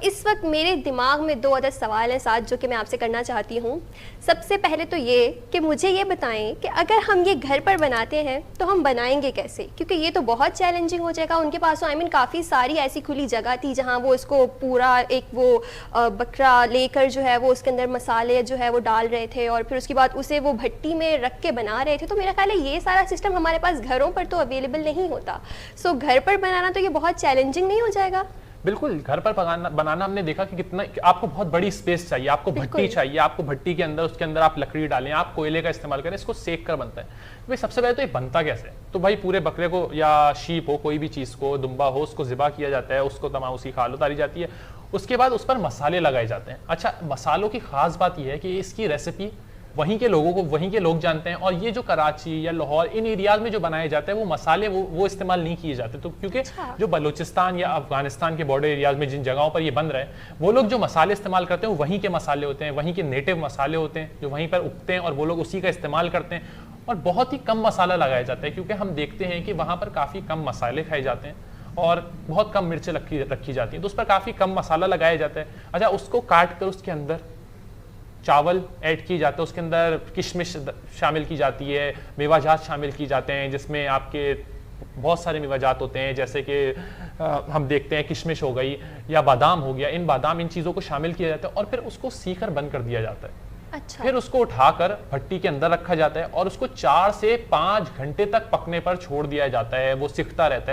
इस वक्त मेरे दिमाग में दो अदद सवाल हैं साथ जो कि मैं आपसे करना चाहती हूँ। सबसे पहले तो ये कि मुझे ये बताएं कि अगर हम ये घर पर बनाते हैं तो हम बनाएंगे कैसे, क्योंकि ये तो बहुत चैलेंजिंग हो जाएगा। उनके पास तो काफ़ी सारी ऐसी खुली जगह थी जहाँ वो इसको पूरा एक वो बकरा लेकर जो है वो उसके अंदर मसाले जो है वो डाल रहे थे और फिर उसके बाद उसे वो भट्टी में रख के बना रहे थे। तो मेरा ख्याल है ये सारा सिस्टम हमारे पास घरों पर तो अवेलेबल नहीं होता। घर पर बनाना तो ये बहुत चैलेंजिंग नहीं हो जाएगा? बिल्कुल, घर पर बनाना हमने देखा कि कितना आपको बहुत बड़ी स्पेस चाहिए, आपको भट्टी चाहिए, आपको भट्टी के अंदर उसके अंदर आप लकड़ी डालें, आप कोयले का इस्तेमाल करें, इसको सेक कर बनता है। भाई सबसे पहले तो ये बनता कैसे है? तो भाई पूरे बकरे को या शीप हो, कोई भी चीज़ को, दुम्बा हो, उसको ज़िबा किया जाता है, उसको तमाम उसकी खाल उतारी जाती है, उसके बाद उस पर मसाले लगाए जाते हैं। अच्छा, मसालों की खास बात यह है कि इसकी रेसिपी वहीं के लोगों को, वहीं के लोग जानते हैं, और ये जो कराची या लाहौर इन एरियाज में जो बनाए जाते हैं वो मसाले वो इस्तेमाल नहीं किए जाते। तो क्योंकि जो बलूचिस्तान या अफगानिस्तान के बॉर्डर एरियाज में जिन जगहों पर ये बन रहा है, वो लोग जो मसाले इस्तेमाल करते हैं वो वहीं के मसाले होते हैं, वहीं के नेटिव मसाले होते हैं जो वहीं पर उगते हैं और वो लोग उसी का इस्तेमाल करते हैं, और बहुत ही कम मसाला लगाया जाता है क्योंकि हम देखते हैं कि वहाँ पर काफ़ी कम मसाले खाए जाते हैं और बहुत कम मिर्चें रखी जाती हैं, तो उस पर काफ़ी कम मसाला लगाया जाता है। अच्छा, उसको काट कर उसके अंदर चावल ऐड किए जाते हैं, उसके अंदर किशमिश शामिल की जाती है, मेवाजात शामिल की जाते हैं जिसमें आपके बहुत सारे मेवाजात होते हैं, जैसे कि हम देखते हैं किशमिश हो गई या बादाम हो गया, इन चीज़ों को शामिल किया जाता है और फिर उसको सीकर बंद कर दिया जाता है। अच्छा। फिर उसको उठाकर भट्टी के अंदर रखा जाता है और उसको 4 से 5 घंटे तक पकने पर छोड़ दिया जाता है। वो सिकता रहता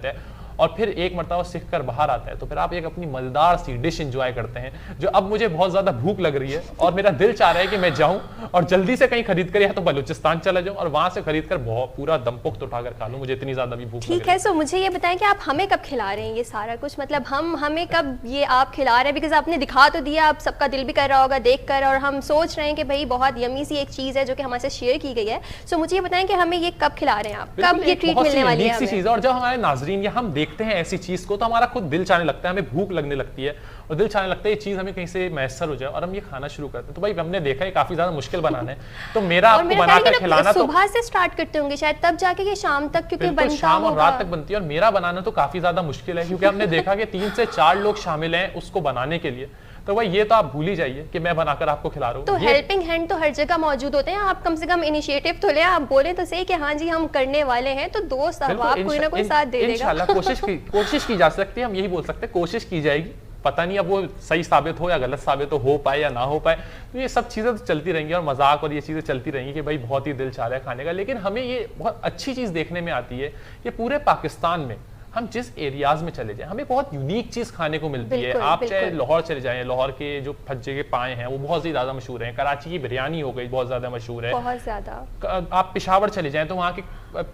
है और फिर एक मरतबा सीख कर बाहर आता है तो फिर आप एक अपनी मजेदार सी डिश एंजॉय करते हैं। जो अब मुझे बहुत ज्यादा भूख लग रही है और मेरा दिल चाह रहा है कि मैं जाऊं और जल्दी से कहीं खरीद कर या तो बलूचिस्तान चला जाऊं और वहां से खरीद कर बहुत पूरा दम पुख्त उठाकर खा लूं, मुझे इतनी ज्यादा भी भूख लग रही ठीक है। सो मुझे ये बताएं कि आप हमें कब खिला रहे हैं ये सारा कुछ, मतलब हमें कब ये आप खिला रहे हैं? बिकॉज आपने दिखा तो दिया, अब सबका दिल भी कर रहा होगा देखकर, और हम सोच रहे हैं कि भाई बहुत यमी सी एक चीज़ है जो कि हमारे साथ शेयर की गई है। सो मुझे ये बताएं कि हमें ये कब खिला रहे हैं आप, कब ये ट्रीट मिलने वाली है? चीज़ है और जब हमारे नाजरीन या हम देखते हैं ऐसी चीज़ को तो हमारा खुद दिल चाहने लगता है, हमें भूख लगने लगती है और दिल चाहने लगता है ये चीज़ हमें कहीं से मैसर हो जाए और हम ये खाना शुरू करते हैं। तो भाई हमने देखा है काफ़ी ज़्यादा मुश्किल बनाना है, तो मेरा आपको बनाकर खिलाना तो सुबह से स्टार्ट करते होंगे शायद, तब जाके ये शाम तक, क्योंकि बनता शाम और रात तक बनती है और मेरा बनाना तो काफ़ी ज़्यादा मुश्किल है क्योंकि हमने देखा कि 3 से 4 लोग शामिल हैं उसको बनाने के लिए। तो भाई ये तो आप भूल ही जाइए कि मैं बनाकर आपको खिला रहा हूँ। तो हेल्पिंग हैंड तो हर जगह मौजूद होते हैं, आप कम से कम इनिशिएटिव तो लें, आप बोले तो सही कि हाँ जी हम करने वाले हैं, तो दोस्त आप कोई ना कोई साथ दे देगा। इंशाल्लाह कोशिश की जा सकती है, हम यही बोल सकते हैं कोशिश की जाएगी। पता नहीं अब वो सही साबित हो या गलत साबित हो पाए या ना हो पाए, तो ये सब चीज़ें तो चलती रहेंगी और मजाक और ये चीज़ें चलती रहेंगी कि भाई बहुत ही दिल चाह रहा है खाने का। लेकिन हमें ये बहुत अच्छी चीज़ देखने में आती है कि पूरे पाकिस्तान में हम जिस एरियाज में चले जाएं हमें बहुत यूनिक चीज़ खाने को मिलती है। आप चाहे लाहौर चले जाएं, लाहौर के जो फज्जे के पाए हैं वो बहुत ही ज़्यादा मशहूर हैं, कराची की बिरयानी हो गई बहुत ज़्यादा मशहूर है, बहुत ज़्यादा। आप पेशावर चले जाएं तो वहाँ की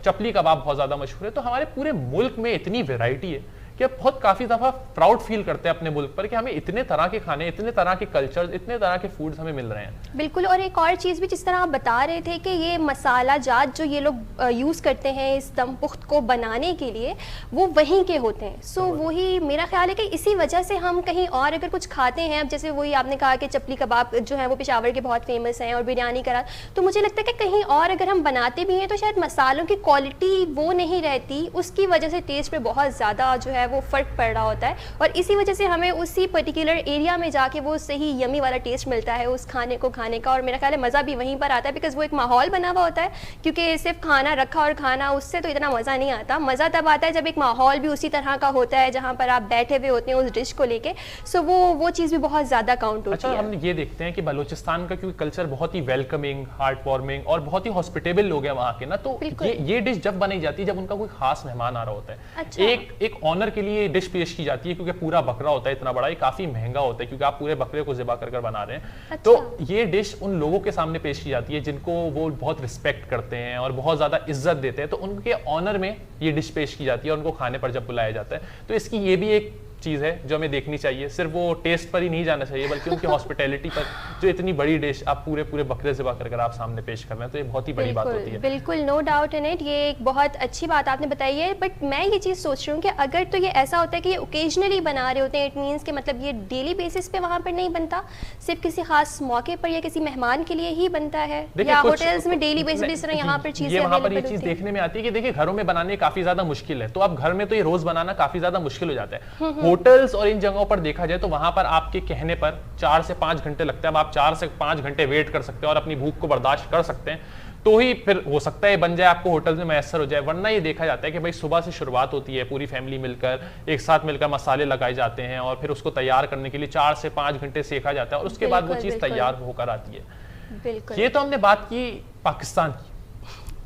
चपली कबाब बहुत ज़्यादा मशहूर है। तो हमारे पूरे मुल्क में इतनी वेराइटी है कि बहुत काफ़ी दफ़ा प्राउड फील करते हैं अपने मुल्क पर कि हमें इतने तरह के खाने, इतने तरह के कल्चर, इतने तरह के फूड्स हमें मिल रहे हैं। बिल्कुल। और एक और चीज़ भी जिस तरह आप बता रहे थे कि ये मसाला जात जो ये लोग यूज़ करते हैं इस दम पुख्त को बनाने के लिए वो वहीं के होते हैं। सो वही मेरा ख्याल है कि इसी वजह से हम कहीं और अगर कुछ खाते हैं, अब जैसे वही आपने कहा कि चपली कबाब जो है वो पेशावर के बहुत फेमस हैं और बिरयानी करा, तो मुझे लगता है कि कहीं और अगर हम बनाते भी हैं तो शायद मसालों की क्वालिटी वो नहीं रहती, उसकी वजह से टेस्ट पे बहुत ज़्यादा जो है वो फ़र्क पड़ रहा होता है और इसी वजह से हमें उसी पर्टिकुलर एरिया में जाके वो सही यमी वाला टेस्ट मिलता है उस खाने को खाने का। और मेरा ख्याल है मज़ा भी वहीं पर आता है बिकॉज वो एक माहौल बना हुआ होता है, क्योंकि सिर्फ खाना रखा और खाना उससे तो इतना मज़ा नहीं आता। मज़ा तब आता है जब एक माहौल भी उसी तरह का होता है जहाँ पर आप बैठे हुए होते हैं उस डिश को लेके। सो वो चीज़ भी बहुत ज़्यादा काउंट होती है। हम ये देखते हैं कि बलूचिस्तान का क्योंकि कल्चर बहुत ही वेलकमिंग, हार्ट वार्मिंग और बहुत ही हॉस्पिटेबल लोग हैं वहाँ के ना, तो ये डिश जब बनाई जाती है जब उनका कोई खास मेहमान आ रहा होता है। अच्छा। एक ऑनर के लिए डिश पेश की जाती है क्योंकि पूरा बकरा होता है इतना बड़ा, ये काफी महंगा होता है क्योंकि आप पूरे बकरे को ज़िबा कर बना रहे हैं। अच्छा। तो ये डिश उन लोगों के सामने पेश की जाती है जिनको वो बहुत रिस्पेक्ट करते हैं और बहुत ज्यादा इज्जत देते हैं, तो उनके ऑनर में ये डिश पेश की जाती है और उनको खाने पर जब बुलाया जाता है। तो इसकी ये भी एक चीज़ है जो हमें देखनी चाहिए, सिर्फ वो टेस्ट पर ही नहीं जाना चाहिए बल्कि उनकी हॉस्पिटैलिटी पर। जो इतनी बड़ी डिश आप पूरे बकरे ज़िबा कर आप सामने पेश कर रहे हैं तो ये बहुत ही बड़ी बात होती है। बिल्कुल, नो डाउट इन इट, ये एक बहुत अच्छी बात आपने बताई है। बट मैं ये चीज़ सोच रही हूँ कि अगर तो ये ऐसा होता है कि ये ओकेजनली बना रहे होते हैं, इट मीन्स कि मतलब ये डेली बेसिस पे वहाँ पर नहीं बनता, सिर्फ किसी खास मौके पर या किसी मेहमान के लिए ही बनता है, या होटल्स में डेली बेसिस पे इस तरह यहाँ पर चीज़ें वहाँ पर ये चीज़ देखने में आती है कि देखिए घरों में बनाने काफ़ी ज़्यादा मुश्किल है, तो अब घर में तो ये रोज़ बनाना काफ़ी ज़्यादा मुश्किल हो जाता है। होटल्स और इन जगहों पर देखा जाए तो वहां पर आपके कहने पर 4 से 5 घंटे लगते हैं। अब आप 4 से 5 घंटे वेट कर सकते हैं और अपनी भूख को बर्दाश्त कर सकते हैं तो ही फिर हो सकता है बन जाए, आपको होटल में मैसर हो जाए। वरना ये देखा जाता है कि भाई सुबह से शुरुआत होती है, पूरी फैमिली मिलकर एक साथ मिलकर मसाले लगाए जाते हैं और फिर उसको तैयार करने के लिए 4 से 5 घंटे सेका जाता है और उसके बाद वो चीज़ तैयार होकर आती है। ये तो हमने बात की पाकिस्तान की।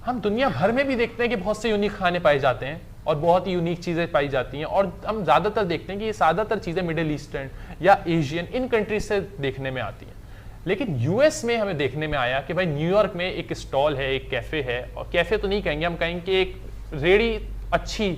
हम दुनिया भर में भी देखते हैं कि बहुत से यूनिक खाने पाए जाते हैं और बहुत ही यूनिक चीज़ें पाई जाती हैं और हम ज़्यादातर देखते हैं कि ये ज़्यादातर चीज़ें मिडिल ईस्टर्न या एशियन इन कंट्रीज से देखने में आती हैं। लेकिन यूएस में हमें देखने में आया कि भाई न्यूयॉर्क में एक स्टॉल है, एक कैफ़े है, और कैफ़े तो नहीं कहेंगे, हम कहेंगे कि एक रेडी अच्छी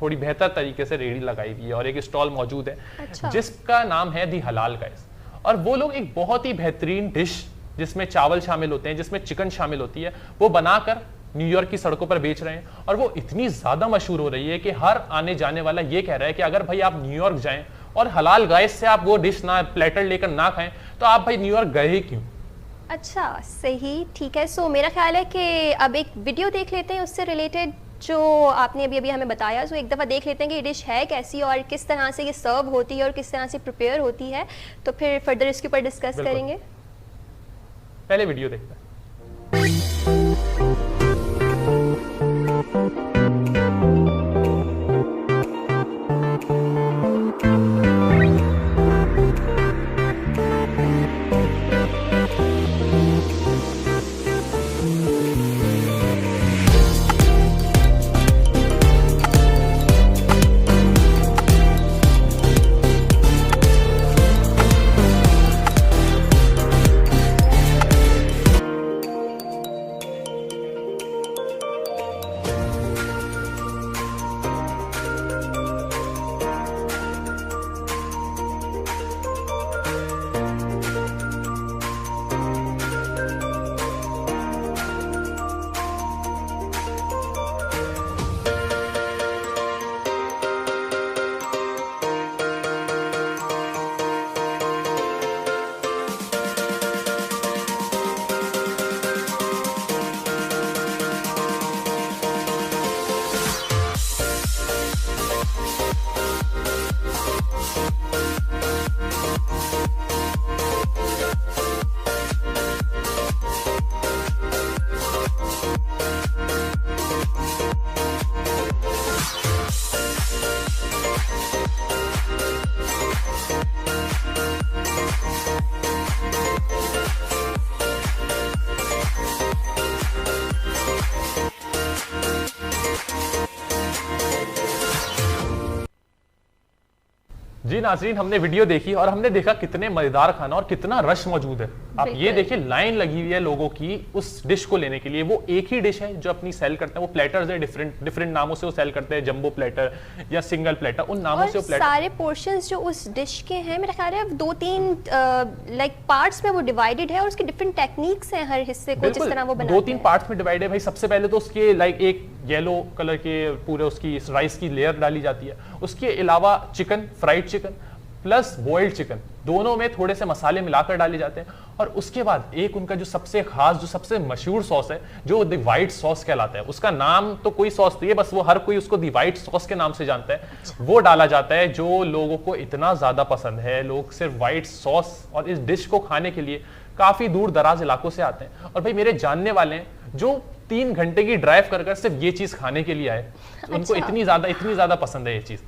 थोड़ी बेहतर तरीके से रेडी लगाई हुई है और एक स्टॉल मौजूद है। अच्छा। जिसका नाम है दी हलाल गाइस। और वो लोग एक बहुत ही बेहतरीन डिश जिसमें चावल शामिल होते हैं, जिसमें चिकन शामिल होती है, वो बनाकर न्यूयॉर्क की सड़कों पर बेच रहे हैं और वो इतनी ज़्यादा मशहूर हो रही है कि हर आने जाने वाला ये कह रहा है कि अगर भाई आप न्यूयॉर्क जाएं और हलाल गाइस से आप वो डिश ना प्लेटर लेकर ना खाएं तो आप भाई न्यूयॉर्क गए ही क्यों। अच्छा, सही, ठीक है। सो मेरा ख्याल है कि अब एक वीडियो देख लेते हैं उससे रिलेटेड जो आपने अभी हमें बताया। सो एक दफ़ा देख लेते हैं कि ये डिश है कैसी और किस तरह से ये सर्व होती है और किस तरह से प्रिपेयर होती है, तो फिर फर्दर इसके ऊपर डिस्कस करेंगे। पहले वीडियो देखते हैं। जी नाज़रीन, हमने वीडियो देखी और हमने देखा कितने मजेदार खाना और कितना रश मौजूद है। आप ये बिल्कुल। देखिए, लाइन लगी हुई है लोगों की उस डिश को लेने के लिए। वो एक ही डिश है जो अपनी सेल करते हैं, वो प्लेटर्स है, डिफरेंट नामों से वो सेल करते हैं, जंबो प्लेटर या सिंगल प्लेटर, उन नामों और से वो प्लेटर। सारे पोर्शंस जो उस डिश के हैं मेरा ख्याल है 2-3 लाइक पार्ट्स में वो डिवाइडेड है और उसकी डिफरेंट टेक्निक्स हैं हर हिस्से को जिस तरह वो बनाते हैं। 2-3 पार्ट्स में डिवाइड है भाई। सबसे पहले तो उसके लाइक एक येलो कलर के पूरे उसकी राइस की लेयर डाली जाती है, उसके अलावा chicken, fried chicken plus boiled chicken, दोनों में थोड़े से मसाले मिलाकर डाले जाते हैं। और उसके बाद एक उनका जो सबसे खास, जो सबसे मशहूर सॉस है, जो द व्हाइट सॉस कहलाता है। उसका नाम तो कोई सॉस नहीं है, बस वो हर कोई उसको द व्हाइट सॉस के नाम से जानता है। वो डाला जाता है, जो लोगों को इतना ज्यादा पसंद है। लोग सिर्फ व्हाइट सॉस और इस डिश को खाने के लिए काफी दूर दराज इलाकों से आते हैं। और भाई मेरे जानने वाले हैं जो 3 घंटे की ड्राइव कर सिर्फ ये चीज खाने के लिए आए। उनको इतनी ज्यादा पसंद है ये चीज।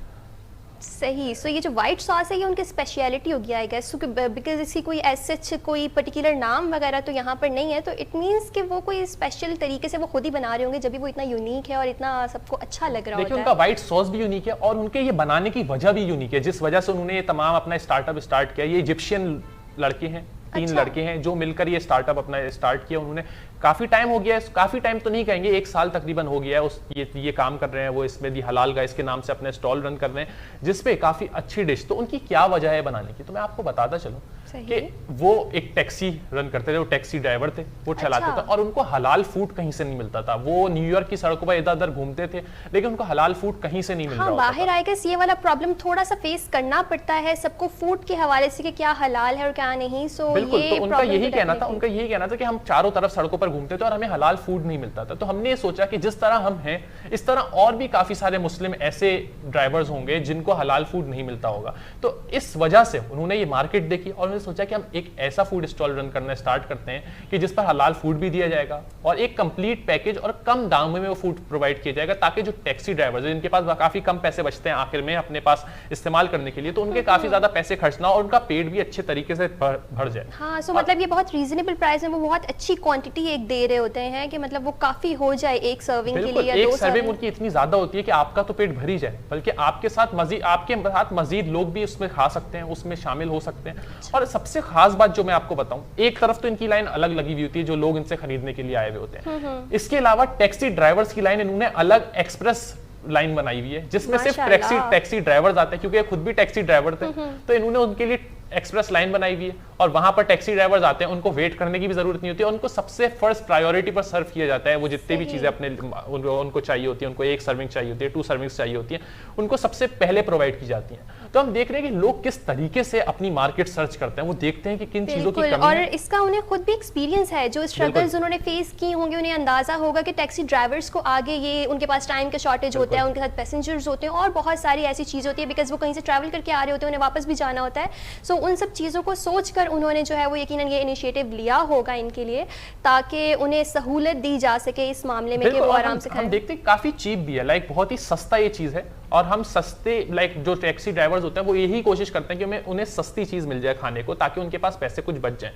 सही। सो ये जो व्हाइट सॉस है ये उनकी स्पेशलिटी होगी आई गेस, बिकॉज इसकी कोई ऐसे कोई पर्टिकुलर नाम वगैरह तो यहाँ पर नहीं है, तो इट मींस कि वो कोई स्पेशल तरीके से वो खुद ही बना रहे होंगे जब भी वो इतना यूनिक है और इतना सबको अच्छा लग रहा होता है। देखिए उनका व्हाइट सॉस भी यूनिक है और उनके ये बनाने की वजह भी यूनिक है, जिस वजह से उन्होंने ये तमाम अपना स्टार्टअप स्टार्ट किया। ये इजिप्शियन लड़के हैं, 3 लड़के हैं जो मिलकर ये स्टार्टअप अपना स्टार्ट किया। उन्होंने काफी टाइम हो गया है, काफी टाइम तो नहीं कहेंगे, 1 साल तकरीबन हो गया है ये काम कर रहे हैं। वो इसमें दी हलाल गाइस के नाम से अपने स्टॉल रन कर रहे हैं, जिसपे काफी अच्छी डिश। तो उनकी क्या वजह है बनाने की, तो मैं आपको बताता चलूं कि वो एक टैक्सी रन करते थे, वो टैक्सी ड्राइवर थे, वो चलाते थे और उनको हलाल फूड कहीं से नहीं मिलता था। वो न्यूयॉर्क की सड़कों पर इधर उधर घूमते थे, लेकिन उनको हलाल फूड कहीं से नहीं मिल रहा था। बाहर आए ये वाला प्रॉब्लम थोड़ा सा फेस करना पड़ता है सबको फूड के हवाले से कि क्या हलाल है और क्या नहीं। सो बिल्कुल, ये तो उनका यही कहना था कि हम चारों तरफ सड़कों पर घूमते थे और हमें हलाल फूड नहीं मिलता था। तो हमने ये सोचा कि जिस तरह हम हैं, इस तरह और भी काफी सारे मुस्लिम ऐसे ड्राइवर्स होंगे जिनको हलाल फूड नहीं मिलता होगा। तो इस वजह से उन्होंने ये मार्केट देखी और उन्होंने सोचा कि हम एक ऐसा फूड स्टॉल रन करना स्टार्ट करते हैं कि जिस पर हलाल फूड भी दिया जाएगा और एक कंप्लीट पैकेज और कम दाम में वो फूड प्रोवाइड किया जाएगा, ताकि जो टैक्सी ड्राइवर्स हैं जिनके पास काफी कम पैसे बचते हैं आखिर में अपने पास इस्तेमाल करने के लिए, तो उनके काफी ज्यादा पैसे खर्चना और उनका पेट भी अच्छे तरीके से भर जाए। हाँ, सो मतलब ये बहुत रीजनेबल प्राइस में वो बहुत अच्छी क्वांटिटी एक दे रहे होते हैं कि मतलब वो काफी हो जाए एक सर्विंग के लिए या 2 सर्विंग उनकी इतनी ज्यादा होती है कि आपका तो पेट भर ही जाए, बल्कि आपके साथ मजीद लोग भी उसमें खा सकते हैं, उसमें शामिल हो सकते हैं। और सबसे खास बात जो मैं आपको बताऊं, एक तरफ तो इनकी लाइन अलग लगी हुई होती है जो लोग इनसे खरीदने के लिए आए हुए होते हैं। इसके अलावा टैक्सी ड्राइवर्स की लाइन इन्होंने अलग एक्सप्रेस लाइन बनाई हुई है, जिसमें सिर्फ टैक्सी ड्राइवर्स आते हैं, क्योंकि ये खुद भी टैक्सी ड्राइवर थे। तो इन्होंने उनके लिए एक्सप्रेस लाइन बनाई हुई है और वहां पर टैक्सी ड्राइवर्स आते हैं, उनको वेट करने की भी जरूरत नहीं होती है। उनको सबसे फर्स्ट प्रायोरिटी पर सर्व किया जाता है। वो जितने भी चीजें अपने उनको चाहिए होती है, उनको 1 सर्विंग चाहिए होती है, 2 सर्विंग्स चाहिए होती है, उनको सबसे पहले प्रोवाइड की जाती है। तो हम देख रहे हैं कि लोग किस तरीके से अपनी मार्केट सर्च करते हैं, वो देखते हैं कि किन चीजों की कमी और है। इसका उन्हें खुद भी एक्सपीरियंस है, जो स्ट्रगल्स उन्होंने फेस की होंगे उन्हें अंदाजा होगा कि टैक्सी ड्राइवर्स को आगे ये उनके पास टाइम का शॉर्टेज होता है, उनके साथ पैसेंजर्स होते हैं और बहुत सारी ऐसी चीज़ होती है, बिकॉज वो कहीं से ट्रैवल करके आ रहे होते हैं, उन्हें वापस भी जाना होता है। सो उन सब चीज़ों को सोचकर उन्होंने जो है वो यकीनन ये इनिशिएटिव लिया होगा इनके लिए, ताकि उन्हें सहूलत दी जा सके इस मामले में कि वो आराम से खाएं। हम देखते हैं काफी चीप भी है, लाइक बहुत ही सस्ता ये चीज है और हम सस्ते लाइक जो टैक्सी ड्राइवर्स होते हैं वो यही कोशिश करते हैं कि उन्हें सस्ती चीज मिल जाए खाने को, ताकि उनके पास पैसे कुछ बच जाए।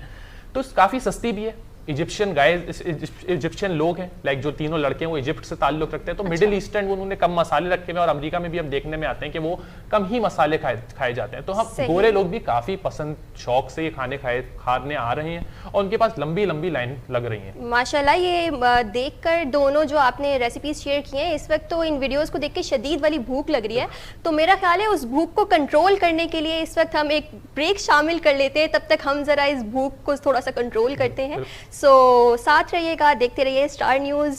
तो काफी सस्ती भी है। इजिप्शियन लोग हैं, लाइक जो तीनों लड़के हैं वो इजिप्ट से ताल्लुक रखते हैं, तो मिडिल ईस्टर्न उन्होंने कम मसाले रखे हुए और अमेरिका में भी हम देखने में आते हैं कि वो कम ही मसाले खाए जाते हैं। तो हम गोरे लोग भी काफी पसंद शौक से ये खाने आ रहे हैं और उनके पास लंबी लंबी लाइन लग रही है। माशाल्लाह, ये देखकर दोनों जो आपने रेसिपीज शेयर किए हैं, इस वक्त तो इन वीडियोस को देख के शदीद वाली भूख लग रही है। तो मेरा ख्याल है उस भूख को कंट्रोल करने के लिए इस वक्त हम एक ब्रेक शामिल कर लेते हैं, तब तक हम जरा इस भूख को थोड़ा सा कंट्रोल करते हैं। सो साथ रहिएगा, देखते रहिए स्टार न्यूज़।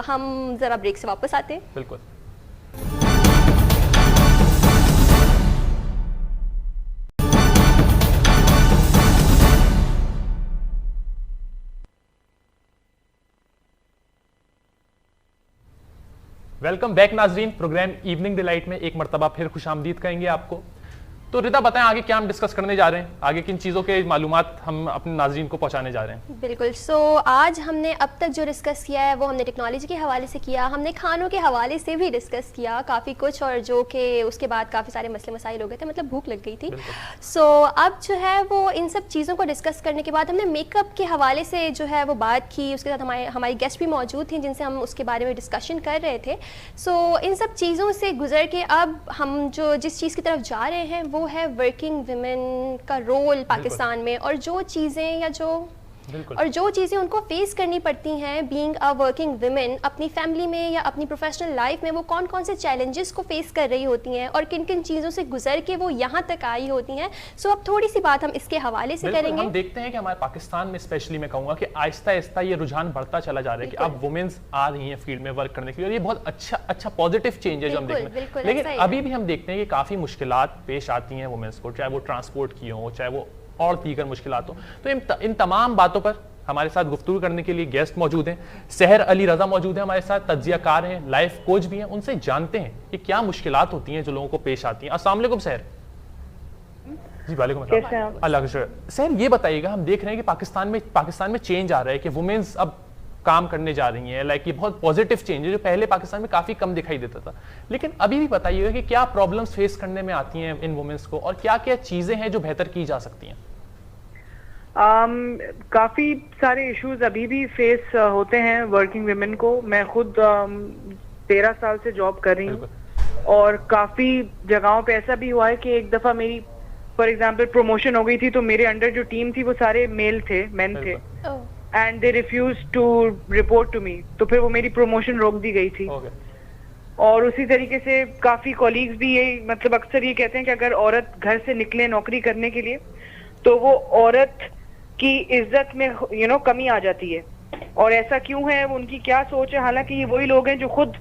हम जरा ब्रेक से वापस आते हैं। बिल्कुल। वेलकम बैक नाजरीन, प्रोग्राम इवनिंग डिलाइट में एक मरतबा फिर खुशामदीद कहेंगे आपको। तो रिदा बताएं आगे क्या हम डिस्कस करने जा रहे हैं, आगे किन चीज़ों के मालूमात हम अपने नाज़रीन को पहुंचाने जा रहे हैं। बिल्कुल। सो आज हमने अब तक जो डिस्कस किया है वो हमने टेक्नोलॉजी के हवाले से किया, हमने खानों के हवाले से भी डिस्कस किया काफ़ी कुछ, और जो कि उसके बाद काफ़ी सारे मसले मसाइल हो गए थे, मतलब भूख लग गई थी। सो अब जो है वो इन सब चीज़ों को डिस्कस करने के बाद हमने मेकअप के हवाले से जो है वो बात की, उसके साथ हमारी गेस्ट भी मौजूद थी जिनसे हम उसके बारे में डिस्कशन कर रहे थे। सो इन सब चीज़ों से गुजर के अब हम जो जिस चीज़ की तरफ जा रहे हैं वो है वर्किंग वुमेन का रोल पाकिस्तान में, और जो चीज़ें या जो चीज़ें उनको फेस करनी पड़ती हैं बीइंग अ वर्किंग वुमेन अपनी फैमिली में या अपनी प्रोफेशनल लाइफ में, वो कौन कौन से चैलेंजेस को फेस कर रही होती हैं और किन किन चीज़ों से गुजर के वो यहाँ तक आई होती हैं। सो अब थोड़ी सी बात हम इसके हवाले से करेंगे। हम देखते हैं कि हमारे पाकिस्तान में स्पेशली मैं कहूँगा कि आहिस्ता आहिस्ता ये रुझान बढ़ता चला जा रहा है कि अब वुमेन्स आ रही हैं फील्ड में वर्क करने के लिए, और ये बहुत अच्छा पॉजिटिव चेंज है जो हम देख रहे हैं। लेकिन अभी भी हम देखते हैं कि काफ़ी मुश्किलात पेश आती हैं वुमेन्स को, चाहे वो ट्रांसपोर्ट की हो, चाहे वो और दीगर मुश्किलात हो। तो इन तमाम बातों पर हमारे साथ गुफ्तगू करने के लिए गेस्ट मौजूद हैं। सहर अली रजा मौजूद हैं हमारे साथ, तज्जियाकार हैं, लाइफ कोच भी हैं। उनसे जानते हैं कि क्या मुश्किलात होती हैं जो लोगों को पेश आती हैं। अस्सलाम वालेकुम सहर। जी वालेकुम अस्सलाम। अल्लाह का शुक्र। सहर ये बताइएगा, हम देख रहे हैं कि पाकिस्तान में चेंज आ रहा है कि वुमेन्स अब काम करने जा रही हैं, लाइक ये बहुत पॉजिटिव चेंज है जो पहले पाकिस्तान में काफी कम दिखाई देता था। लेकिन अभी भी बताइएगा कि क्या प्रॉब्लम्स फेस करने में आती हैं इन वुमेन्स को, और क्या क्या चीजें हैं जो बेहतर की जा सकती हैं। काफी सारे इश्यूज अभी भी फेस होते हैं वर्किंग वुमेन को। मैं खुद 13 साल से जॉब कर रही हूँ, और काफी जगहों पे ऐसा भी हुआ है कि एक दफा मेरी फॉर एग्जांपल प्रमोशन हो गई थी, तो मेरे अंडर जो टीम थी वो सारे मेन थे, and they refuse to report to me, तो फिर वो मेरी प्रमोशन रोक दी गई थी। और उसी तरीके से काफी कॉलीग्स भी ये मतलब अक्सर ये कहते हैं कि अगर औरत घर से निकले नौकरी करने के लिए तो वो औरत की इज्जत में कमी आ जाती है। और ऐसा क्यों है, उनकी क्या सोच है? हालांकि ये वही लोग हैं जो खुद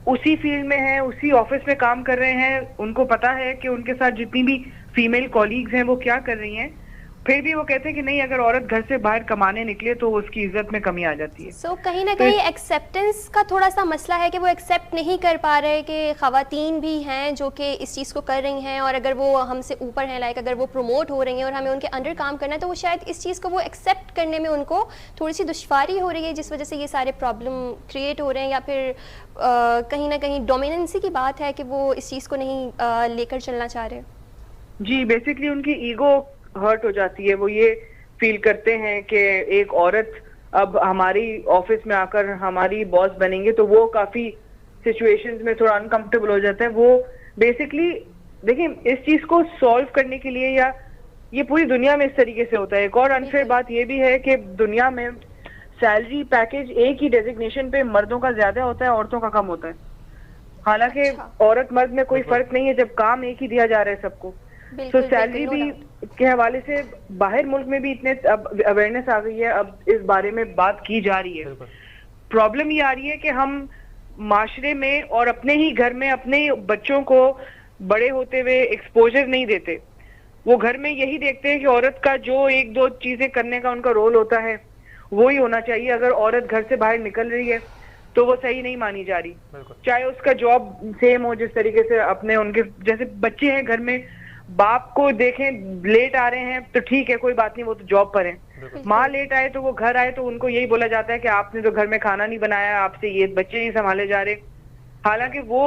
उसी फील्ड में हैं, उसी ऑफिस में काम कर रहे हैं, उनको पता है कि उनके साथ जितनी भी फीमेल कॉलीग्स हैं वो क्या कर रही हैं, फिर भी वो कहते हैं कि नहीं, अगर औरत घर से बाहर कमाने निकले तो उसकी इज्जत में कमी आ जाती है। सो कहीं ना कहीं एक्सेप्टेंस का थोड़ा सा मसला है कि वो एक्सेप्ट नहीं कर पा रहे कि ख़वातीन भी हैं जो कि इस चीज़ को कर रही हैं, और अगर वो हमसे ऊपर हैं, लाइक अगर वो प्रमोट हो रही हैं और हमें उनके अंडर काम करना है, तो वो शायद इस चीज़ को वो एक्सेप्ट करने में उनको थोड़ी सी दुश्वारी हो रही है, जिस वजह से ये सारे प्रॉब्लम क्रिएट हो रहे हैं, या फिर कहीं ना कहीं डोमिनेंसी की बात है कि वो इस चीज़ को नहीं लेकर चलना चाह रहे। जी, बेसिकली उनकी ईगो हर्ट हो जाती है। वो ये फील करते हैं कि एक औरत अब हमारी ऑफिस में आकर हमारी बॉस बनेंगे, तो वो काफी सिचुएशंस में थोड़ा अनकंफर्टेबल हो जाता है। वो बेसिकली देखिए, इस चीज को सॉल्व करने के लिए, या ये पूरी दुनिया में इस तरीके से होता है। एक और अनफेयर बात ये भी है कि दुनिया में सैलरी पैकेज एक ही डेजिग्नेशन पे मर्दों का ज्यादा होता है, औरतों का कम होता है। हालांकि औरत मर्द में कोई फर्क नहीं है जब काम एक ही दिया जा रहा है सबको। तो सैलरी भी के हवाले से बाहर मुल्क में भी इतने अब अवेयरनेस आ गई है, अब इस बारे में बात की जा रही है। प्रॉब्लम ये आ रही है कि हम माशरे में और अपने ही घर में अपने बच्चों को बड़े होते हुए एक्सपोजर नहीं देते। वो घर में यही देखते हैं कि औरत का जो एक दो चीजें करने का उनका रोल होता है वो ही होना चाहिए। अगर औरत घर से बाहर निकल रही है तो वो सही नहीं मानी जा रही, चाहे उसका जॉब सेम हो। जिस तरीके से अपने उनके जैसे बच्चे हैं घर में, बाप को देखें लेट आ रहे हैं तो ठीक है, कोई बात नहीं, वो तो जॉब पर है। माँ लेट आए तो वो घर आए तो उनको यही बोला जाता है कि आपने तो घर में खाना नहीं बनाया, आपसे ये बच्चे नहीं संभाले जा रहे। हालांकि वो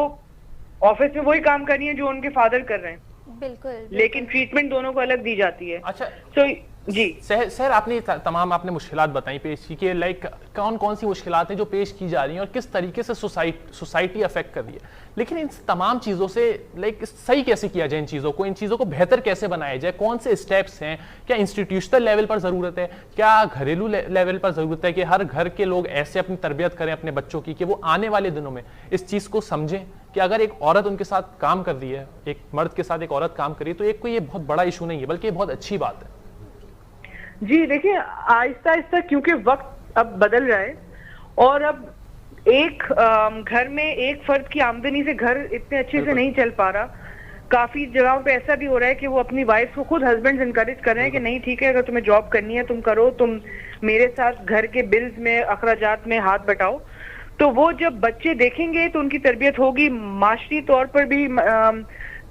ऑफिस में वही काम कर रही है जो उनके फादर कर रहे हैं। बिल्कुल। लेकिन ट्रीटमेंट दोनों को अलग दी जाती है। अच्छा, तो जी सर आपने तमाम आपने मुश्किलात बताई पेश की कि लाइक कौन कौन सी मुश्किलात हैं जो पेश की जा रही हैं और किस तरीके से सोसाइटी अफेक्ट कर रही है। लेकिन इन तमाम चीज़ों से लाइक सही कैसे किया जाए, इन चीज़ों को बेहतर कैसे बनाया जाए, कौन से स्टेप्स हैं? क्या इंस्टीट्यूशनल लेवल पर ज़रूरत है, क्या घरेलू लेवल पर ज़रूरत है कि हर घर के लोग ऐसे अपनी तरबियत करें अपने बच्चों की कि वो आने वाले दिनों में इस चीज़ को समझें कि अगर एक औरत उनके साथ काम कर रही है, एक मर्द के साथ एक औरत काम कर रही है, तो एक कोई ये बहुत बड़ा इशू नहीं है, बल्कि ये बहुत अच्छी बात है। जी देखिए, आहिस्ता आहिस्ता क्योंकि वक्त अब बदल रहा है और अब एक घर में एक फर्द की आमदनी से घर इतने अच्छे से नहीं चल पा रहा। काफी जगहों पे ऐसा भी हो रहा है कि वो अपनी वाइफ को खुद हस्बैंड इनकरेज कर रहे हैं कि नहीं ठीक है, अगर तुम्हें जॉब करनी है तुम करो, तुम मेरे साथ घर के बिल्स में अखराजात में हाथ बटाओ। तो वो जब बच्चे देखेंगे तो उनकी तरबियत होगी। माशरी तौर पर भी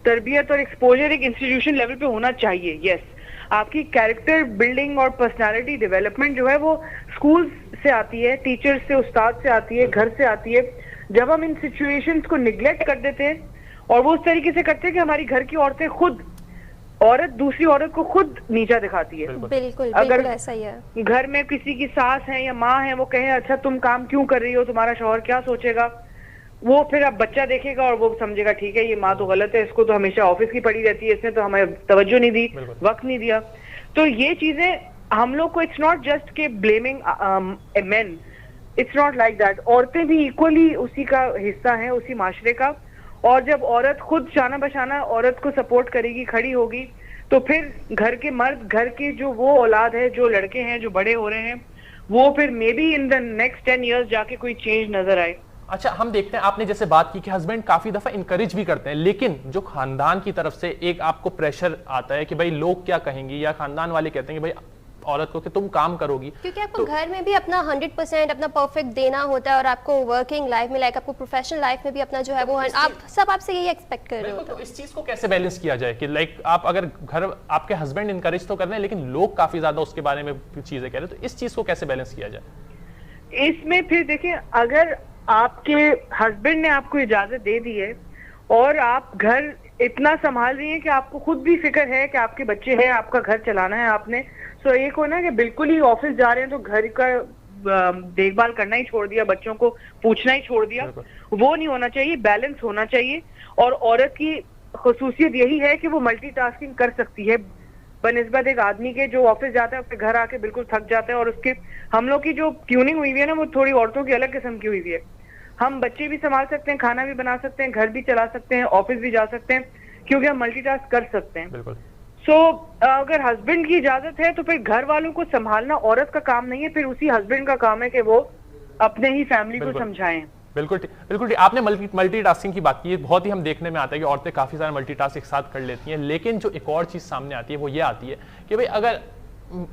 तरबियत और एक्सपोजर एक इंस्टीट्यूशन लेवल पे होना चाहिए। यस, आपकी कैरेक्टर बिल्डिंग और पर्सनालिटी डेवलपमेंट जो है वो स्कूल से आती है, टीचर से, उस्ताद से आती है, घर से आती है। जब हम इन सिचुएशंस को निगलेक्ट कर देते हैं और वो उस तरीके से करते हैं कि हमारी घर की औरतें खुद, औरत दूसरी औरत को खुद नीचा दिखाती है। बिल्कुल अगर ऐसा ही है। घर में किसी की सास है या माँ है, वो कहे अच्छा तुम काम क्यों कर रही हो, तुम्हारा शौहर क्या सोचेगा, वो फिर अब बच्चा देखेगा और वो समझेगा ठीक है ये माँ तो गलत है, इसको तो हमेशा ऑफिस की पड़ी रहती है, इसने तो हमें तवज्जो नहीं दी, वक्त नहीं दिया। तो ये चीजें हम लोग को, इट्स नॉट जस्ट के blaming main, it's not like that. औरतें भी इक्वली उसी का हिस्सा हैं, उसी माशरे का। और जब औरत खुद शाना बशाना औरत को सपोर्ट करेगी, खड़ी होगी, तो फिर घर के मर्द, घर के जो वो औलाद है, जो लड़के हैं जो बड़े हो रहे हैं, वो फिर may be in the next 10 years जाके कोई चेंज नजर आए। अच्छा, हम देखते हैं आपने जैसे बात की कि हस्बैंड काफी दफा इंकरेज भी करते हैं, लेकिन जो खानदान की तरफ से एक आपको प्रेशर आता है कि भाई लोग क्या कहेंगे, या खानदान वाले कहते हैं कि भाई औरत को कि तुम काम करोगी, क्योंकि आपको घर में भी अपना 100% अपना परफेक्ट देना होता है, और आपको वर्किंग लाइफ में, लाइक आपको प्रोफेशनल लाइफ में भी अपना जो है वो आप सब आपसे यही एक्सपेक्ट कर रहे हो। तो इस चीज को कैसे बैलेंस किया जाए कि लाइक आप अगर घर, आपके हस्बैंड इंकरेज तो कर रहे हैं लेकिन लोग काफी ज्यादा उसके बारे में चीजें कह रहे हैं, तो इस चीज को कैसे बैलेंस किया जाए? इसमें फिर देखिए, अगर आपके हस्बैंड ने आपको इजाजत दे दी है और आप घर इतना संभाल रही हैं कि आपको खुद भी फिक्र है कि आपके बच्चे हैं, आपका घर चलाना है आपने, सो एक हो ना कि बिल्कुल ही ऑफिस जा रहे हैं तो घर का देखभाल करना ही छोड़ दिया, बच्चों को पूछना ही छोड़ दिया, वो नहीं होना चाहिए। बैलेंस होना चाहिए। और औरत की खुसूसियत यही है कि वो मल्टीटास्किंग कर सकती है बनिस्बत एक आदमी के जो ऑफिस जाता है, फिर घर आके बिल्कुल थक जाता है। और उसके, हम लोग की जो ट्यूनिंग हुई हुई है ना, वो थोड़ी औरतों की अलग किस्म की हुई हुई है। हम बच्चे भी संभाल सकते हैं, खाना भी बना सकते हैं, घर भी चला सकते हैं, ऑफिस भी जा सकते हैं, क्योंकि हम मल्टीटास्क कर सकते हैं। बिल्कुल। अगर हस्बैंड की इजाजत है तो फिर घर वालों को संभालना औरत का काम नहीं है, फिर उसी हस्बैंड का काम है कि वो अपने ही फैमिली को समझाएं। बिल्कुल बिल्कुल। आपने मल्टीटास्किंग की बात की है, बहुत ही हम देखने में आता है कि औरतें काफी सारे मल्टीटास्क एक साथ कर लेती हैं, लेकिन जो एक और चीज सामने आती है वो ये आती है कि भाई अगर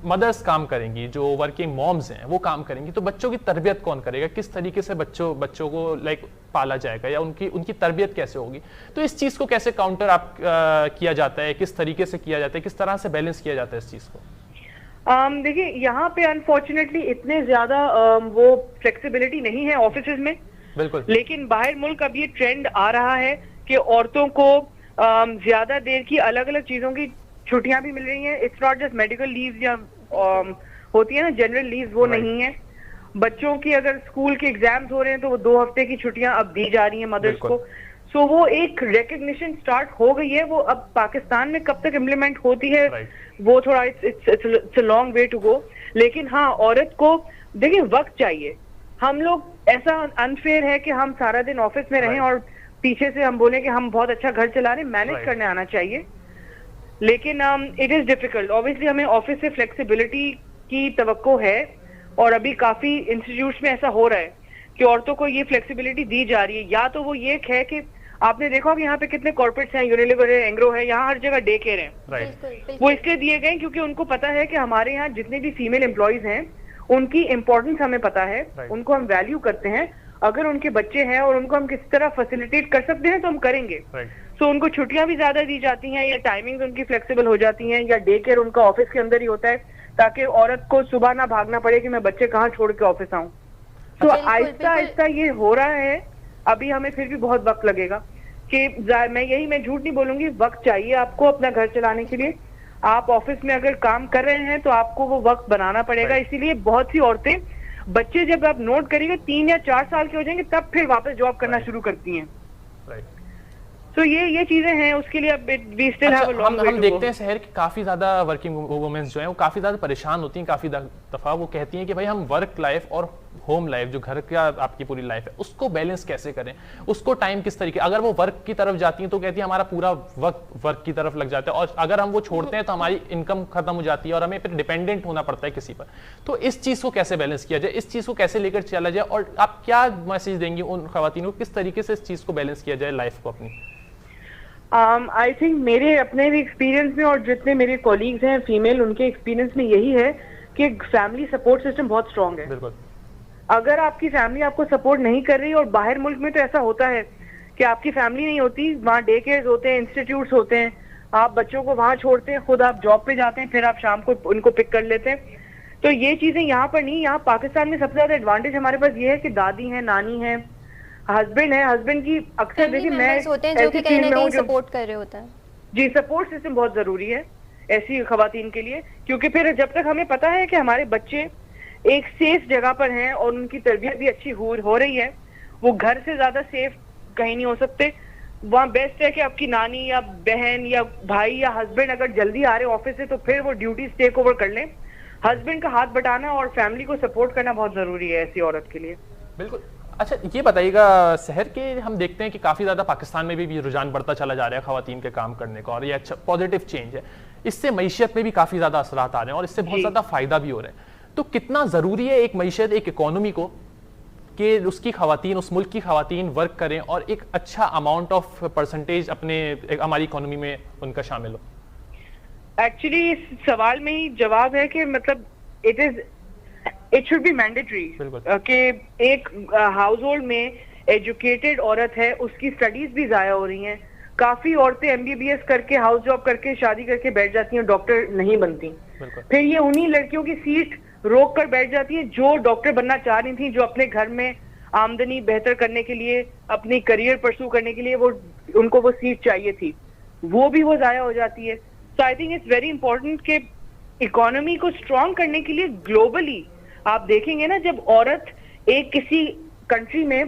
मदर्स काम करेंगी, जो वर्किंग मॉम्स हैं वो काम करेंगी, तो बच्चों की तरबियत कौन करेगा? किस तरीके से बच्चों को लाइक पाला जाएगा, या उनकी तरबियत कैसे होगी? तो इस चीज को कैसे काउंटर किया जाता है, किस तरीके से किया जाता है, किस तरह से बैलेंस किया जाता है इस चीज को? देखिए, यहाँ पे अनफॉर्चुनेटली इतने ज्यादा वो फ्लेक्सिबिलिटी नहीं है ऑफिस में। बिल्कुल। लेकिन बाहर मुल्क अब ये ट्रेंड आ रहा है कि औरतों को ज्यादा देर की अलग अलग चीजों की छुट्टियां भी मिल रही हैं। It's not just medical leave या होती है ना जनरल लीव, वो नहीं है। बच्चों की अगर स्कूल के एग्जाम्स हो रहे हैं तो वो 2 हफ्ते की छुट्टियां अब दी जा रही हैं मदर्स को। सो वो एक रिकग्निशन स्टार्ट हो गई है। वो अब पाकिस्तान में कब तक इम्प्लीमेंट होती है वो थोड़ा it's a long way to go. लेकिन हाँ, औरत को देखिए वक्त चाहिए। हम लोग, ऐसा अनफेयर है कि हम सारा दिन ऑफिस में रहें और पीछे से हम बोले कि हम बहुत अच्छा घर चला रहे हैं, मैनेज करने आना चाहिए। लेकिन इट इज डिफिकल्ट। ऑब्वियसली हमें ऑफिस से फ्लेक्सिबिलिटी की तवक्को है, और अभी काफी इंस्टीट्यूट्स में ऐसा हो रहा है कि औरतों को ये फ्लेक्सिबिलिटी दी जा रही है। या तो वो ये है कि आपने देखा कि यहाँ पे कितने कॉर्पोरेट्स हैं, यूनिलीवर है, एंग्रो है, यहाँ हर जगह डे केयर है। वो इसलिए दिए गए क्योंकि उनको पता है कि हमारे यहाँ जितने भी फीमेल एम्प्लॉयज हैं उनकी इंपॉर्टेंस हमें पता है, उनको हम वैल्यू करते हैं। अगर उनके बच्चे हैं और उनको हम किस तरह फैसिलिटेट कर सकते हैं तो हम करेंगे। सो उनको छुट्टियां भी ज्यादा दी जाती हैं, या टाइमिंग्स उनकी फ्लेक्सिबल हो जाती हैं, या डे केयर उनका ऑफिस के अंदर ही होता है, ताकि औरत को सुबह ना भागना पड़े कि मैं बच्चे कहाँ छोड़ के ऑफिस आऊँ। तो आहिस्ता आहिस्ता ये हो रहा है। अभी हमें फिर भी बहुत वक्त लगेगा कि मैं झूठ नहीं बोलूंगी, वक्त चाहिए आपको अपना घर चलाने के लिए। आप ऑफिस में अगर काम कर रहे हैं तो आपको वो वक्त बनाना पड़ेगा। इसीलिए बहुत सी औरतें, बच्चे जब आप नोट करिएगा 3 या 4 साल के हो जाएंगे तब फिर वापस जॉब करना शुरू करती हैं। तो ये चीजें हैं, उसके लिए अब we still have a long way to go. हम देखते हैं शहर की काफी ज्यादा वर्किंग वुमेन्स जो हैं वो काफी ज्यादा परेशान होती हैं। काफी दफा वो कहती हैं कि भाई हम वर्क लाइफ और होम लाइफ, जो घर का आपकी पूरी लाइफ है, उसको बैलेंस कैसे करें, उसको टाइम किस तरीके, अगर वो वर्क की तरफ जाती हैं तो कहती है हमारा पूरा वक्त वर्क की तरफ लग जाता है, और अगर हम वो छोड़ते हैं तो हमारी इनकम खत्म हो जाती है और हमें फिर डिपेंडेंट होना पड़ता है किसी पर। तो इस चीज को कैसे बैलेंस किया जाए, इस चीज को कैसे लेकर चला जाए, और आप क्या मैसेज देंगे उन खवातीन को, किस तरीके से इस चीज को बैलेंस किया जाए लाइफ को अपनी? आई थिंक मेरे अपने भी एक्सपीरियंस में और जितने मेरे कॉलीग्स हैं फीमेल, उनके एक्सपीरियंस में यही है कि फैमिली सपोर्ट सिस्टम बहुत स्ट्रांग है। बिल्कुल। अगर आपकी फैमिली आपको सपोर्ट नहीं कर रही, और बाहर मुल्क में तो ऐसा होता है कि आपकी फैमिली नहीं होती, वहाँ डे केयर्स होते हैं, इंस्टीट्यूट्स होते हैं, आप बच्चों को वहाँ छोड़ते हैं, खुद आप जॉब पे जाते हैं, फिर आप शाम को उनको पिक कर लेते हैं। तो ये चीजें यहाँ पर नहीं। यहाँ पाकिस्तान में सबसे ज्यादा एडवांटेज हमारे पास ये है कि दादी है, नानी है, हस्बैंड है, हस्बैंड की अक्सर देखिए मैं होते हैं जो कि कहीं ना कहीं सपोर्ट कर रहे होते हैं। जी, सपोर्ट सिस्टम बहुत जरूरी है ऐसी खवातीन के लिए, क्योंकि फिर जब तक हमें पता है कि हमारे बच्चे एक सेफ जगह पर हैं और उनकी तरबियत भी अच्छी हो रही है, वो घर से ज्यादा सेफ कहीं नहीं हो सकते। वहाँ बेस्ट है कि आपकी नानी या बहन या भाई या हस्बैंड अगर जल्दी आ रहे ऑफिस से तो फिर वो ड्यूटीज टेक ओवर कर लें। हस्बैंड का हाथ बटाना और फैमिली को सपोर्ट करना बहुत जरूरी है ऐसी औरत के लिए। बिल्कुल। अच्छा ये बताइएगा शहर के, हम देखते हैं कि काफी ज्यादा पाकिस्तान में भी रुझान बढ़ता चला जा रहा है खवातीन के काम करने का, और ये अच्छा पॉजिटिव चेंज है। इससे मईशत में भी काफी ज्यादा असरात आ रहे हैं और इससे बहुत ज्यादा फायदा भी हो रहा है। तो कितना जरूरी है एक मईशत, एक इकोनॉमी को, कि उसकी खवातीन, उस मुल्क की खवातीन वर्क करें और एक अच्छा अमाउंट ऑफ परसेंटेज अपने हमारी इकोनॉमी में उनका शामिल हो? एक्चुअली इस सवाल में ही जवाब है कि मतलब इट शुड बी मैंडेटरी कि एक हाउस होल्ड में एजुकेटेड औरत है, उसकी स्टडीज भी जाया हो रही हैं। काफी औरतें MBBS करके हाउस जॉब करके शादी करके बैठ जाती हैं, डॉक्टर नहीं बनती। फिर ये उन्हीं लड़कियों की सीट रोक कर बैठ जाती है जो डॉक्टर बनना चाह रही थी, जो अपने घर में आमदनी बेहतर करने के लिए, अपनी करियर परस्यू करने के लिए उनको वो सीट चाहिए थी, वो भी वो जाया हो जाती है। So I think it's very important कि इकोनॉमी को स्ट्रॉन्ग करने के लिए ग्लोबली आप देखेंगे ना, जब औरत एक किसी कंट्री में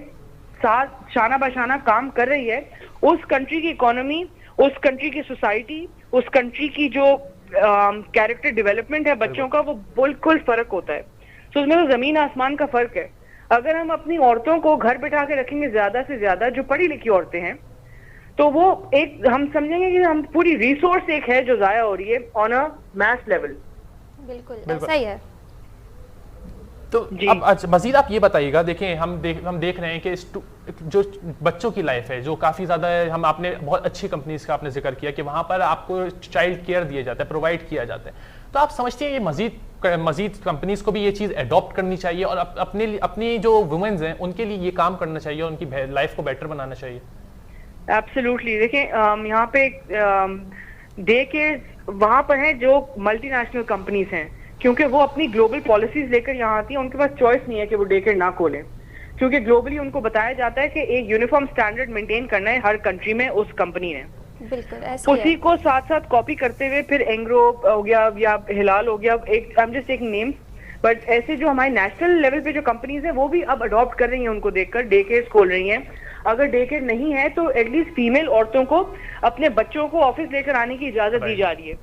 साथ शाना बशाना काम कर रही है, उस कंट्री की इकोनॉमी, उस कंट्री की सोसाइटी, उस कंट्री की जो कैरेक्टर डेवलपमेंट है बच्चों का, वो बिल्कुल फर्क होता है। तो उसमें तो जमीन आसमान का फर्क है। अगर हम अपनी औरतों को घर बिठा के रखेंगे ज्यादा से ज्यादा, जो पढ़ी लिखी औरतें हैं, तो वो एक हम समझेंगे कि हम पूरी रिसोर्स एक है जो जाया हो रही है ऑन अ मैस लेवल। बिल्कुल ऐसा ही है। तो अब मजीद आप ये बताइएगा, देखें हम देख रहे हैं कि जो बच्चों की लाइफ है, जो काफ़ी ज़्यादा हम, आपने बहुत अच्छी कंपनीज का आपने जिक्र किया कि वहाँ पर आपको चाइल्ड केयर दिया जाता है, प्रोवाइड किया जाता है। तो आप समझते हैं ये मजीद कंपनीज को भी ये चीज़ अडॉप्ट करनी चाहिए और अपनी जो वुमेन्स हैं उनके लिए ये काम करना चाहिए और उनकी लाइफ को बेटर बनाना चाहिए? एब्सोल्युटली। देखें यहाँ पे डे केयर वहाँ पर है जो मल्टीनेशनल कंपनीज हैं, क्योंकि वो अपनी ग्लोबल पॉलिसीज लेकर यहाँ आती है, उनके पास चॉइस नहीं है कि वो डे केयर ना खोलें, क्योंकि ग्लोबली उनको बताया जाता है कि एक यूनिफॉर्म स्टैंडर्ड मेंटेन करना है हर कंट्री में उस कंपनी ने। बिल्कुल ऐसा उसी को साथ साथ कॉपी करते हुए फिर एंग्रो हो गया या हिलाल हो गया, एक I am just taking names, but ऐसे जो हमारे नेशनल लेवल पे जो कंपनीज है वो भी अब अडॉप्ट कर रही हैं, उनको देखकर डे केयर खोल रही हैं। अगर डे केयर नहीं है तो एटलीस्ट फीमेल औरतों को अपने बच्चों को ऑफिस लेकर आने की इजाजत दी जा रही है।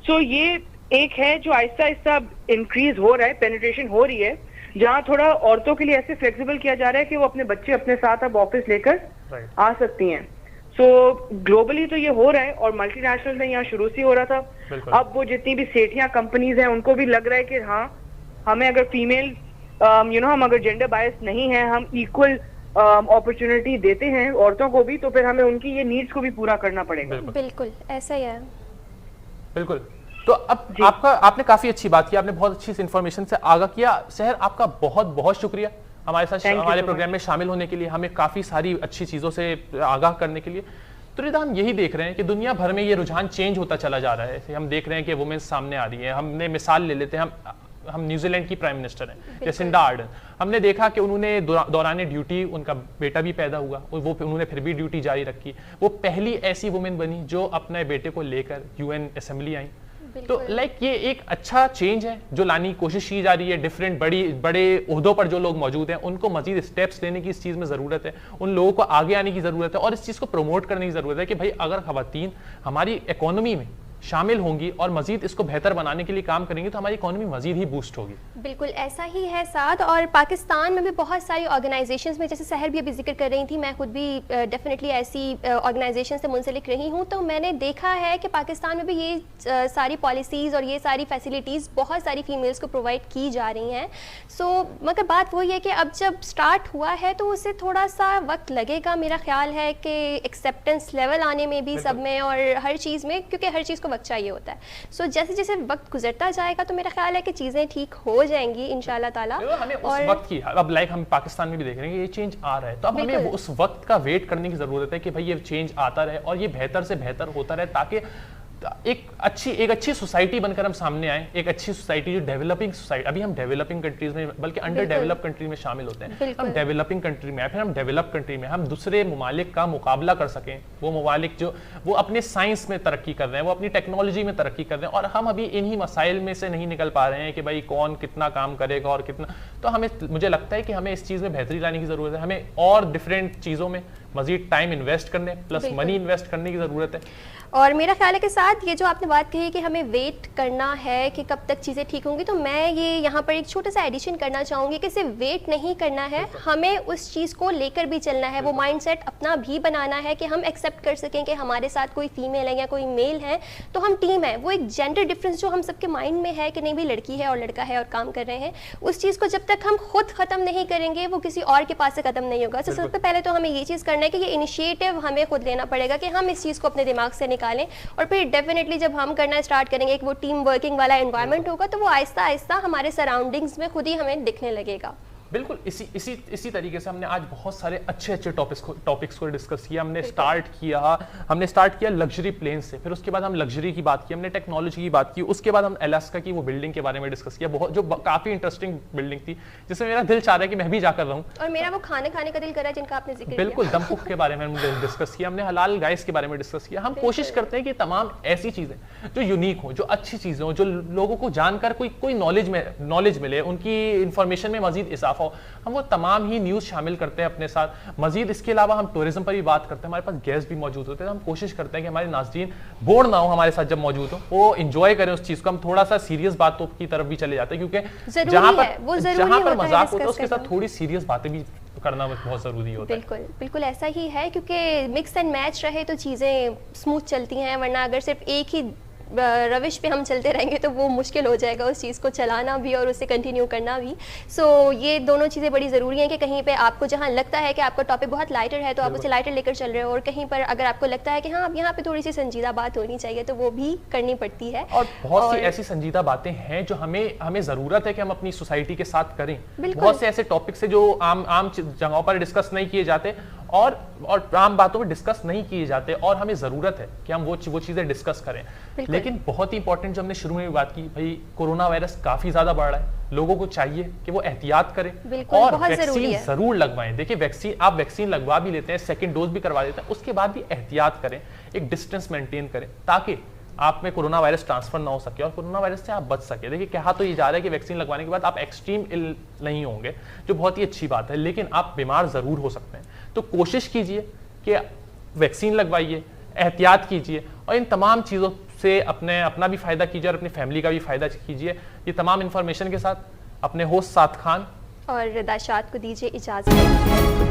सो ये एक है जो आहिस्ता आहिस्ता इंक्रीज हो रहा है, पेनिट्रेशन हो रही है, जहाँ थोड़ा औरतों के लिए ऐसे फ्लेक्सिबल किया जा रहा है कि वो अपने बच्चे अपने साथ अब ऑफिस लेकर आ सकती हैं। सो ग्लोबली तो ये हो रहा है और मल्टीनेशनल में यहाँ शुरू से हो रहा था। अब वो जितनी भी सेठियां कंपनीज हैं उनको भी लग रहा है कि हाँ, हमें अगर फीमेल हम अगर जेंडर बायस नहीं है, हम इक्वल अपॉर्चुनिटी देते हैं औरतों को भी, तो फिर हमें उनकी ये नीड्स को भी पूरा करना पड़ेगा। बिल्कुल ऐसा ही है। बिल्कुल। तो अब आपने काफी अच्छी बात की, आपने बहुत अच्छी इन्फॉर्मेशन से आगाह किया। सहर, आपका बहुत बहुत शुक्रिया हमारे साथ हमारे प्रोग्राम में शामिल होने के लिए, हमें काफी सारी अच्छी चीजों से आगाह करने के लिए। तो रिदा, हम यही देख रहे हैं कि दुनिया भर में ये रुझान चेंज होता चला जा रहा है। हम देख रहे हैं कि वुमेन्स सामने आ रही है। हमने मिसाल ले लेते हैं, हम न्यूजीलैंड की प्राइम मिनिस्टर हैं जैसिंडा आर्डन। हमने देखा कि उन्होंने दौरान ड्यूटी उनका बेटा भी पैदा हुआ और वो उन्होंने फिर भी ड्यूटी जारी रखी। वो पहली ऐसी वुमेन बनी जो अपने बेटे को लेकर UN असेंबली आई। तो ये एक अच्छा चेंज है जो लाने की कोशिश की जा रही है। डिफरेंट बड़े ओहदों पर जो लोग मौजूद हैं उनको मजीद स्टेप्स लेने की इस चीज़ में ज़रूरत है, उन लोगों को आगे आने की ज़रूरत है और इस चीज़ को प्रमोट करने की ज़रूरत है कि भाई अगर खवातीन हमारी इकोनॉमी में शामिल होंगी और मजीद इसको बेहतर बनाने के लिए काम करेंगे तो हमारी इकोनॉमी मजीद ही बूस्ट होगी। बिल्कुल ऐसा ही है साथ। और पाकिस्तान में भी बहुत सारी ऑर्गेनाइजेशंस में, जैसे सहर भी अभी जिक्र कर रही थी, मैं खुद भी डेफिनेटली ऐसी ऑर्गेनाइजेशन से मुंसलिक रही हूँ, तो मैंने देखा है कि पाकिस्तान में भी ये सारी पॉलिसीज़ और ये सारी फैसिलिटीज़ बहुत सारी फीमेल्स को प्रोवाइड की जा रही हैं। सो मगर बात वही है कि अब जब स्टार्ट हुआ है तो उसे थोड़ा सा वक्त लगेगा, मेरा ख्याल है कि एक्सेप्टेंस लेवल आने में भी सब में और हर चीज़ में, क्योंकि हर चीज़ को वक्त चाहिए होता है। सो जैसे जैसे वक्त गुजरता जाएगा तो मेरा ख्याल है कि चीज़ें ठीक हो जाएंगी इंशाल्लाह ताला। हमें उस वक्त की, अब हम पाकिस्तान में भी देख रहे हैं कि ये चेंज आ रहा है, तो अब हमें उस वक्त का वेट करने की ज़रूरत है कि भाई ये चेंज आता रहे और ये बेहतर से बेहतर होता रहे, ताकि एक अच्छी सोसाइटी बनकर हम सामने आए, एक अच्छी सोसाइटी जो डेवलपिंग सोसाइटी, अभी हम डेवलपिंग कंट्रीज में बल्कि अंडर डेवलप कंट्री में शामिल होते हैं, हम डेवलपिंग कंट्री में, फिर हम डेवलप कंट्री में हम दूसरे ममालिक का मुकाबला कर सकें। वो ममालिक जो वो अपने साइंस में तरक्की कर रहे हैं, वो अपनी टेक्नोलॉजी में तरक्की कर रहे हैं, और हम अभी इन्हीं मसाइल में से नहीं निकल पा रहे हैं कि भाई कौन कितना काम करेगा और कितना। तो हमें, मुझे लगता है कि हमें इस चीज़ में बेहतरी लाने की ज़रूरत है, हमें और डिफरेंट चीज़ों में मजीद टाइम इन्वेस्ट करने प्लस मनी इन्वेस्ट करने की ज़रूरत है। और मेरा ख्याल है कि साथ ये जो आपने बात कही कि हमें वेट करना है कि कब तक चीज़ें ठीक होंगी, तो मैं ये यहाँ पर एक छोटा सा एडिशन करना चाहूँगी कि सिर्फ वेट नहीं करना है, हमें उस चीज़ को लेकर भी चलना है, वो माइंडसेट अपना भी बनाना है कि हम एक्सेप्ट कर सकें कि हमारे साथ कोई फीमेल है या कोई मेल है तो हम टीम है। वो एक जेंडर डिफरेंस जो हम सबके माइंड में है कि नहीं भी लड़की है और लड़का है और काम कर रहे हैं, उस चीज़ को जब तक हम खुद ख़त्म नहीं करेंगे वो किसी और के पास से ख़त्म नहीं होगा। तो सबसे पहले तो हमें ये चीज़ करना है कि ये इनिशिएटिव हमें खुद लेना पड़ेगा कि हम इस चीज़ को अपने दिमाग से निकालें, और फिर डेफिनेटली जब हम करना स्टार्ट करेंगे, एक वो टीम वर्किंग वाला एनवायरनमेंट होगा, तो वो आहिस्ता आहिस्ता हमारे सराउंडिंग्स में खुद ही हमें दिखने लगेगा। बिल्कुल इसी तरीके से हमने आज बहुत सारे अच्छे टॉपिक्स को डिस्कस किया। हमने स्टार्ट किया लग्जरी प्लेन से, फिर उसके बाद हम लग्जरी की बात की, हमने टेक्नोलॉजी की बात की, उसके बाद हम अलास्का की वो बिल्डिंग के बारे में डिस्कस किया, बहुत जो काफी इंटरेस्टिंग बिल्डिंग थी जिसमें मेरा दिल चाह रहा है कि मैं भी जाकर रहूं, और मेरा वो खाने का दिल करा जिनका आपने जिक्र बिल्कुल दम कुक के बारे में हमने डिस्कस किया, हमने हलाल गाइस के बारे में डिस्कस किया। हम कोशिश करते हैं कि तमाम ऐसी चीजें जो यूनिक हो, जो अच्छी चीजें हो, जो लोगों को जानकर कोई नॉलेज मिले, उनकी इंफॉर्मेशन में मजीद इजाफा हो, हम वो तमाम ही न्यूज़ शामिल करते हैं अपने साथ। मजीद इसके अलावा हम टूरिज्म पर भी बात करते हैं, हमारे पास गेस्ट भी मौजूद होते हैं, तो हम कोशिश करते हैं कि हमारे नाज़रीन बोर ना हो हमारे साथ जब मौजूद हो, वो इंजॉय करें उस चीज़ को। हम थोड़ा सा सीरियस बातों की तरफ भी चले जाते हैं, क्योंकि जहाँ पर मजाक होता है उसके साथ थोड़ी सीरियस बातें भी करना बहुत ज़रूरी होता है। बिल्कुल ऐसा ही है, क्योंकि मिक्स एंड मैच रहे तो चीज़ें स्मूथ चलती हैं, वरना अगर सिर्फ एक ही रविश पे हम चलते रहेंगे तो वो मुश्किल हो जाएगा उस चीज़ को चलाना भी और उसे कंटिन्यू करना भी। सो ये दोनों चीज़ें बड़ी ज़रूरी हैं कि कहीं पे आपको जहाँ लगता है कि आपका टॉपिक बहुत लाइटर है तो आप उसे लाइटर लेकर चल रहे हो, और कहीं पर अगर आपको लगता है कि हाँ अब यहाँ पे थोड़ी सी संजीदा बात होनी चाहिए तो वो भी करनी पड़ती है। और बहुत सी ऐसी संजीदा बातें हैं जो हमें ज़रूरत है कि हम अपनी सोसाइटी के साथ करें। बहुत से ऐसे टॉपिक्स है जो आम जगहों पर डिस्कस नहीं किए जाते और आम बातों में डिस्कस नहीं किए जाते, और हमें ज़रूरत है कि हम वो चीज़ें डिस्कस करें। लेकिन बहुत ही इंपॉर्टेंट जो हमने शुरू में भी बात की, भाई कोरोना वायरस काफ़ी ज़्यादा बढ़ रहा है, लोगों को चाहिए कि वो एहतियात करें और वैक्सीन ज़रूर लगवाएं। देखिए आप वैक्सीन लगवा भी लेते हैं, सेकेंड डोज भी करवा देते हैं, उसके बाद भी एहतियात करें, एक डिस्टेंस मेंटेन करें ताकि आप में कोरोना वायरस ट्रांसफर ना हो सके और कोरोना वायरस से आप बच सके। देखिए कहा तो ये जा रहा है कि वैक्सीन लगवाने के बाद आप एक्सट्रीम इल नहीं होंगे, जो बहुत ही अच्छी बात है, लेकिन आप बीमार ज़रूर हो सकते हैं। तो कोशिश कीजिए कि वैक्सीन लगवाइए, एहतियात कीजिए, और इन तमाम चीज़ों से अपना भी फ़ायदा कीजिए और अपनी फैमिली का भी फ़ायदा कीजिए। ये तमाम इन्फॉर्मेशन के साथ अपने होस्ट साद खान और रदाशात को दीजिए इजाज़त।